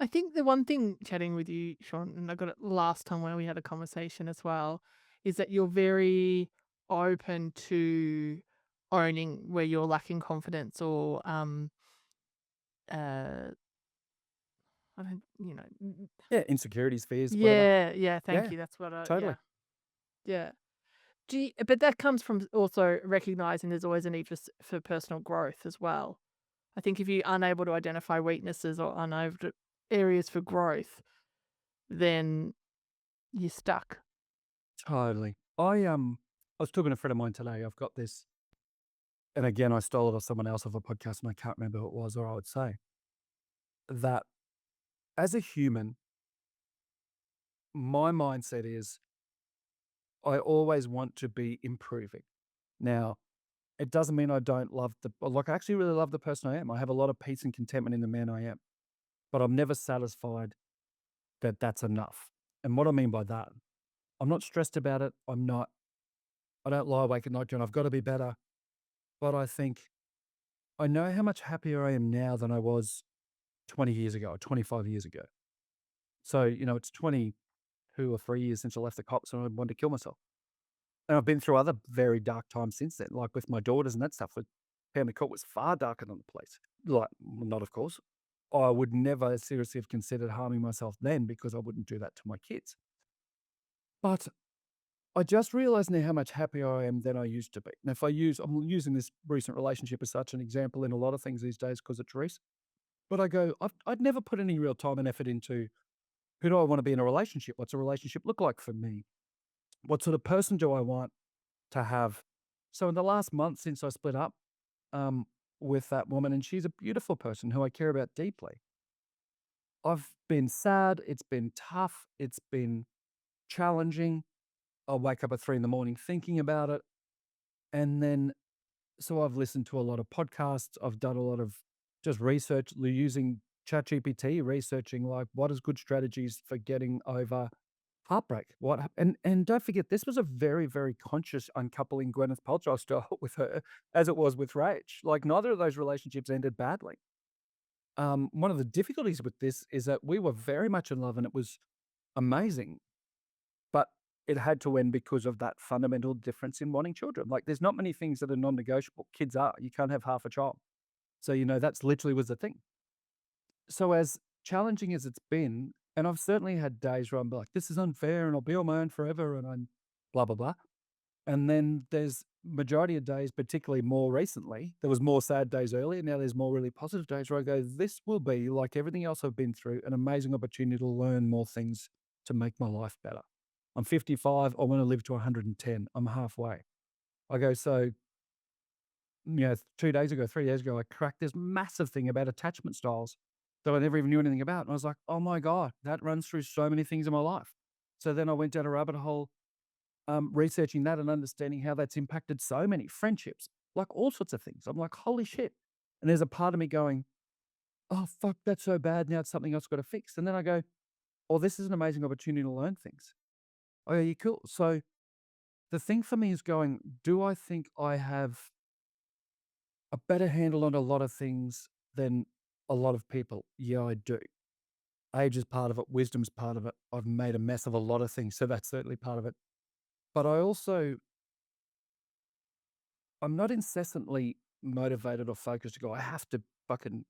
I think the one thing chatting with you, Shaun, and I got it last time when we had a conversation as well, is that you're very open to owning where you're lacking confidence or I don't, Yeah, insecurities, fears, whatever. yeah, thank Yeah, you. That's what totally. yeah. But that comes from also recognizing there's always a need for personal growth as well. I think if you're unable to identify weaknesses or unable areas for growth, then you're stuck. Totally. I was talking to a friend of mine today. I've got this, and again, I stole it off someone else off a podcast, and I can't remember who it was, or I would say that as a human, my mindset is I always want to be improving. Now, it doesn't mean I don't love like, I actually really love the person I am. I have a lot of peace and contentment in the man I am, but I'm never satisfied that that's enough. And what I mean by that, I'm not stressed about it. I don't lie awake at night going, I've got to be better. But I think I know how much happier I am now than I was 20 years ago or 25 years ago. So, it's 22 or 3 years since I left the cops and I wanted to kill myself. And I've been through other very dark times since then, like with my daughters and that stuff. With family court was far darker than the police. Like, well, not of course. I would never seriously have considered harming myself then because I wouldn't do that to my kids. But I just realized now how much happier I am than I used to be. Now, I'm using this recent relationship as such an example in a lot of things these days because it's recent. But I go, I'd never put any real time and effort into who do I want to be in a relationship? What's a relationship look like for me? What sort of person do I want to have? So in the last month since I split up um, with that woman, and she's a beautiful person who I care about deeply, I've been sad. It's been tough. It's been challenging. I'll wake up at 3 in the morning thinking about it. And then, so I've listened to a lot of podcasts. I've done a lot of just research using ChatGPT, researching like what is good strategies for getting over heartbreak. And don't forget, this was a very, very conscious uncoupling Gwyneth Paltrow style with her, as it was with Rach. Like neither of those relationships ended badly. One of the difficulties with this is that we were very much in love and it was amazing, but it had to end because of that fundamental difference in wanting children. Like there's not many things that are non-negotiable. Kids are. You can't have half a child. So, that's literally was the thing. So as challenging as it's been, and I've certainly had days where I'm like, this is unfair and I'll be on my own forever and I'm blah, blah, blah. And then there's majority of days, particularly more recently, there was more sad days earlier. Now there's more really positive days where I go, this will be like everything else I've been through, an amazing opportunity to learn more things to make my life better. I'm 55. I want to live to 110. I'm halfway. I go, so, 2 days ago, 3 days ago, I cracked this massive thing about attachment styles that I never even knew anything about. And I was like, oh my God, that runs through so many things in my life. So then I went down a rabbit hole, researching that and understanding how that's impacted so many friendships, like all sorts of things. I'm like, holy shit. And there's a part of me going, oh, fuck, that's so bad. Now it's something else got to fix. And then I go, oh, this is an amazing opportunity to learn things. Oh, yeah, cool. So the thing for me is going, do I think I have a better handle on a lot of things than a lot of people? Yeah, I do. Age is part of it. Wisdom's part of it. I've made a mess of a lot of things. So that's certainly part of it. But I'm not incessantly motivated or focused to go, I have to fucking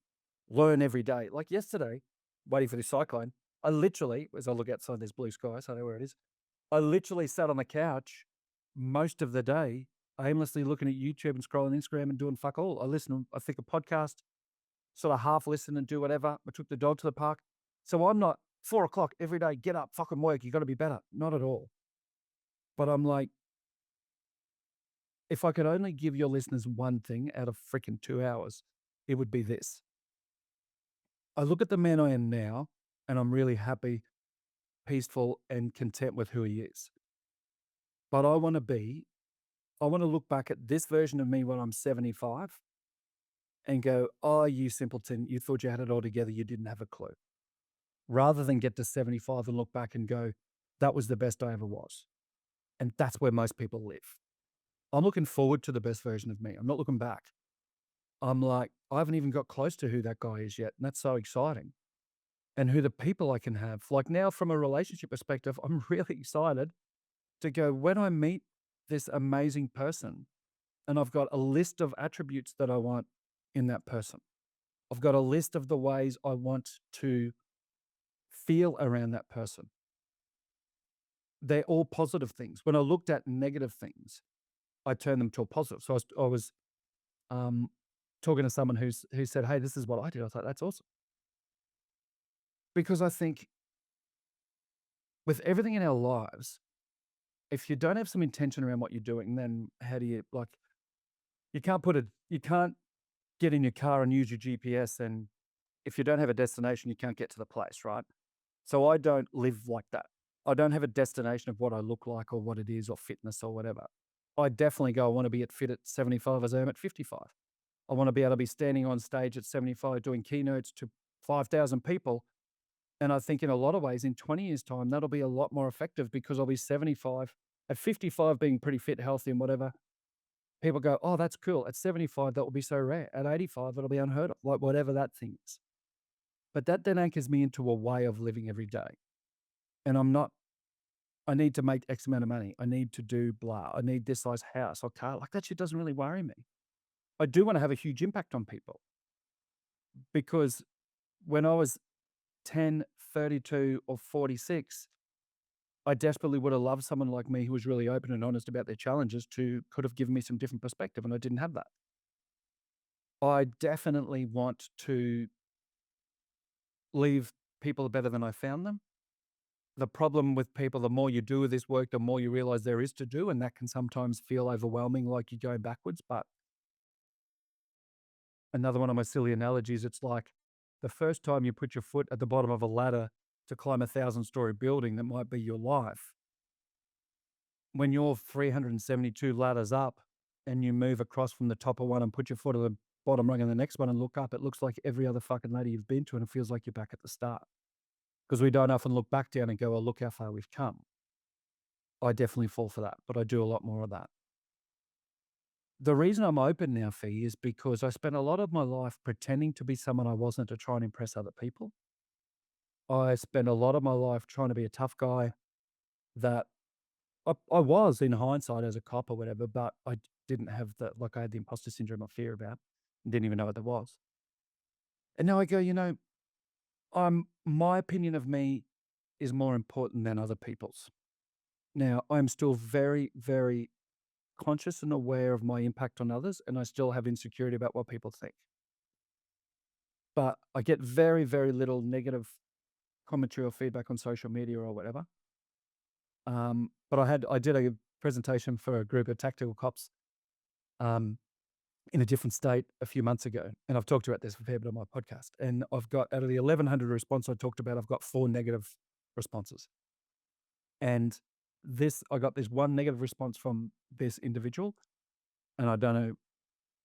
learn every day. Like yesterday, waiting for this cyclone, I literally, as I look outside, there's blue sky, so I know where it is. I literally sat on the couch most of the day, aimlessly looking at YouTube and scrolling Instagram and doing fuck all. I think a podcast, sort of half listen and do whatever. I took the dog to the park. So I'm not 4 o'clock every day, get up, fucking work. You got to be better. Not at all. But I'm like, if I could only give your listeners one thing out of freaking 2 hours, it would be this. I look at the man I am now and I'm really happy, peaceful, and content with who he is. But I want to look back at this version of me when I'm 75 and go, oh, you simpleton, you thought you had it all together. You didn't have a clue. Rather than get to 75 and look back and go, that was the best I ever was. And that's where most people live. I'm looking forward to the best version of me. I'm not looking back. I'm like, I haven't even got close to who that guy is yet. And that's so exciting. And who the people I can have. Like now, from a relationship perspective, I'm really excited to go when I meet this amazing person and I've got a list of attributes that I want in that person. I've got a list of the ways I want to feel around that person. They're all positive things. When I looked at negative things, I turned them to a positive. So I was talking to someone who said, hey, this is what I did. I was like, that's awesome. Because I think with everything in our lives, if you don't have some intention around what you're doing, then how do you like, you can't get in your car and use your GPS. And if you don't have a destination, you can't get to the place, right? So I don't live like that. I don't have a destination of what I look like or what it is or fitness or whatever. I definitely go, I want to be at fit at 75 as I am at 55. I want to be able to be standing on stage at 75 doing keynotes to 5,000 people. And I think in a lot of ways, in 20 years' time, that'll be a lot more effective because I'll be 75. At 55, being pretty fit, healthy, and whatever, people go, oh, that's cool. At 75, that will be so rare. At 85, it'll be unheard of, like whatever that thing is. But that then anchors me into a way of living every day. And I need to make X amount of money. I need to do blah. I need this size house or car. Like that shit doesn't really worry me. I do want to have a huge impact on people because when I was 10, 32, or 46, I desperately would have loved someone like me who was really open and honest about their challenges could have given me some different perspective, and I didn't have that. I definitely want to leave people better than I found them. The problem with people, the more you do with this work, the more you realize there is to do, and that can sometimes feel overwhelming, like you're going backwards. But another one of my silly analogies, it's like the first time you put your foot at the bottom of a ladder to climb a 1,000-story building that might be your life. When you're 372 ladders up and you move across from the top of one and put your foot on the bottom rung of the next one and look up, it looks like every other fucking ladder you've been to, and it feels like you're back at the start. Because we don't often look back down and go, oh, look how far we've come. I definitely fall for that, but I do a lot more of that. The reason I'm open now, Fee, is because I spent a lot of my life pretending to be someone I wasn't to try and impress other people. I spent a lot of my life trying to be a tough guy that I was in hindsight as a cop or whatever, but I didn't have I had the imposter syndrome I fear about, didn't even know what that was. And now I go, my opinion of me is more important than other people's. Now, I'm still very, very conscious and aware of my impact on others, and I still have insecurity about what people think. But I get very, very little negative commentary or feedback on social media or whatever. But I did a presentation for a group of tactical cops in a different state a few months ago, and I've talked about this a fair bit on my podcast. And I've got, out of the 1,100 responses I talked about, I've got 4 negative responses. And I got this one negative response from this individual, and I don't know.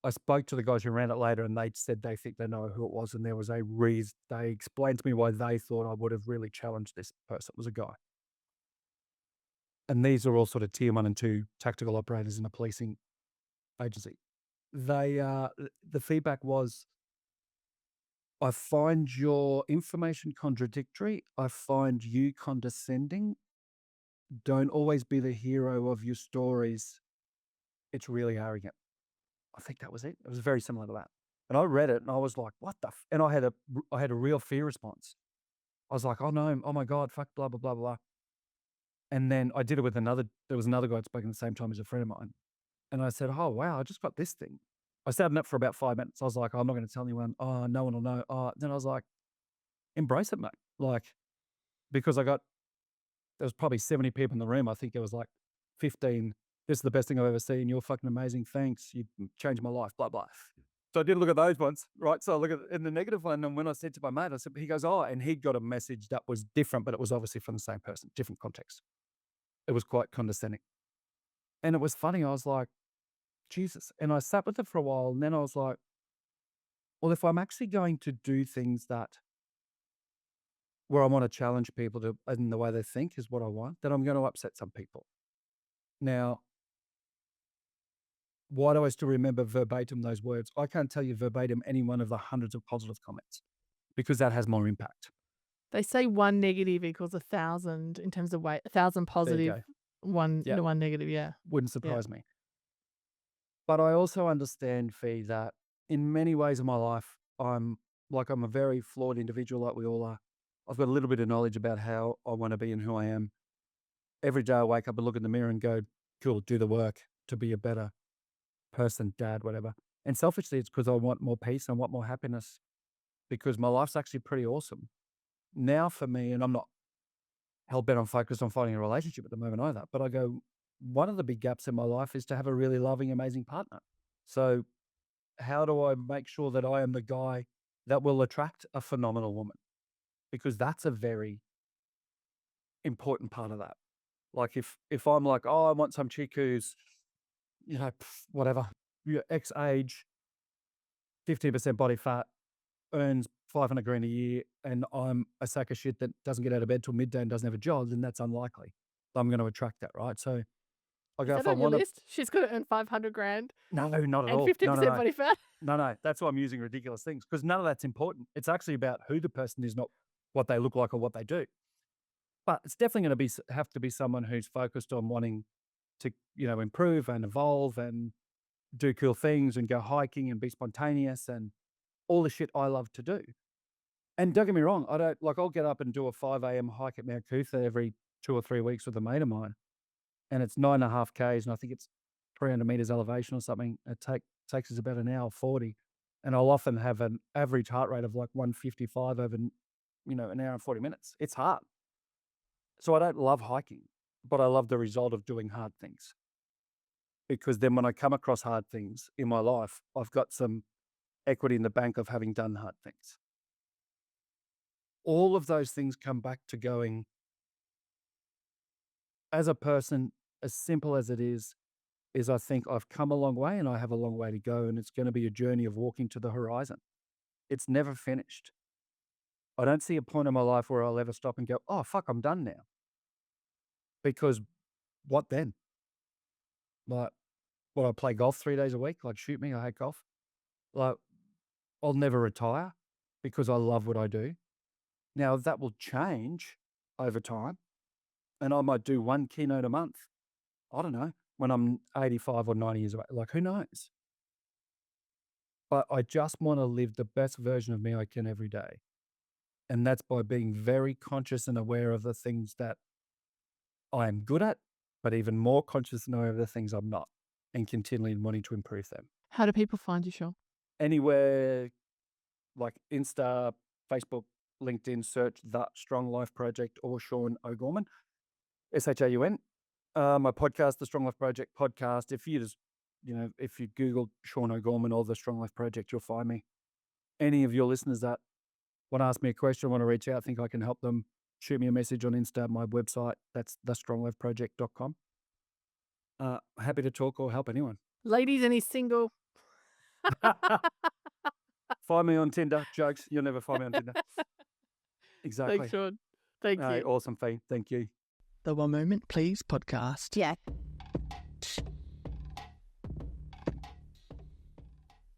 I spoke to the guys who ran it later, and they said they think they know who it was, and there was a reason. They explained to me why they thought I would have really challenged this person. It was a guy. And these are all sort of tier 1 and 2 tactical operators in a policing agency. The feedback was, I find your information contradictory. I find you condescending. Don't always be the hero of your stories. It's really arrogant. I think that was it. It was very similar to that. And I read it and I was like, what the and I had a real fear response. I was like, oh no, oh my God, fuck, blah, blah, blah, blah. And then I did it with there was another guy that spoke at the same time as a friend of mine. And I said, oh wow, I just got this thing. I sat in it for about 5 minutes. I was like, oh, I'm not going to tell anyone. Oh, no one will know. Oh, then I was like, embrace it, mate. Like, because there was probably 70 people in the room. I think there was like 15. This is the best thing I've ever seen. You're fucking amazing. Thanks. You changed my life, blah, blah. So I did look at those ones, right? So I look at in the negative one. And when I said to my mate, I said, he goes, oh, and he'd got a message that was different, but it was obviously from the same person, different context. It was quite condescending. And it was funny. I was like, Jesus. And I sat with it for a while. And then I was like, well, if I'm actually going to do things where I want to challenge people in the way they think is what I want, then I'm going to upset some people. Now, why do I still remember verbatim those words? I can't tell you verbatim any one of the hundreds of positive comments because that has more impact. They say 1 negative equals 1,000 in terms of weight. 1,000 positive, one negative. Yeah. Wouldn't surprise me. But I also understand, Fee, that in many ways of my life, I'm a very flawed individual like we all are. I've got a little bit of knowledge about how I want to be and who I am. Every day I wake up and look in the mirror and go, cool, do the work to be a better person, dad, whatever. And selfishly, it's because I want more peace and I want more happiness because my life's actually pretty awesome. Now for me, and I'm not hell-bent on focused on finding a relationship at the moment either. But I go, one of the big gaps in my life is to have a really loving, amazing partner. So how do I make sure that I am the guy that will attract a phenomenal woman? Because that's a very important part of that. Like if I'm like, oh, I want some chick who's, whatever, X age, 15% body fat, earns 500 grand a year, and I'm a sack of shit that doesn't get out of bed till midday and doesn't have a job, then that's unlikely. I'm going to attract that, right? So I Is go, that if I on your want to, list? She's going to earn 500 grand no, not at and all. 15% No. body fat. No. That's why I'm using ridiculous things, because none of that's important. It's actually about who the person is, not what they look like or what they do. But it's definitely going to have to be someone who's focused on wanting to, improve and evolve and do cool things and go hiking and be spontaneous and all the shit I love to do. And don't get me wrong, I'll get up and do a 5 a.m. hike at Mount Cootha every 2 or 3 weeks with a mate of mine. And it's 9.5 Ks, and I think it's 300 meters elevation or something. It takes us about an hour 40. And I'll often have an average heart rate of like 155 over, an hour and 40 minutes. It's hard. So I don't love hiking, but I love the result of doing hard things. Because then when I come across hard things in my life, I've got some equity in the bank of having done hard things. All of those things come back to going, as a person, as simple as it is I think I've come a long way and I have a long way to go, and it's going to be a journey of walking to the horizon. It's never finished. I don't see a point in my life where I'll ever stop and go, oh, fuck, I'm done now. Because what then? Like, I play golf 3 days a week? Like, shoot me, I hate golf. Like, I'll never retire because I love what I do. Now, that will change over time, and I might do one keynote a month. I don't know, when I'm 85 or 90 years old. Like, who knows? But I just want to live the best version of me I can every day. And that's by being very conscious and aware of the things that I am good at, but even more conscious and aware of the things I'm not, and continually wanting to improve them. How do people find you, Shaun? Anywhere like Insta, Facebook, LinkedIn, search The Strong Life Project or Shaun O'Gorman, SHAUN. My podcast, The Strong Life Project podcast. If you just, if you Google Shaun O'Gorman or The Strong Life Project, you'll find me. Any of your listeners that want to ask me a question, want to reach out, think I can help them, shoot me a message on Insta, my website, that's thestronglifeproject.com. Happy to talk or help anyone. Ladies, and he's single. Find me on Tinder. Jokes. You'll never find me on Tinder. Exactly. Thanks, Shaun. Thank you. Awesome, Fee. Thank you. The One Moment Please podcast. Yeah.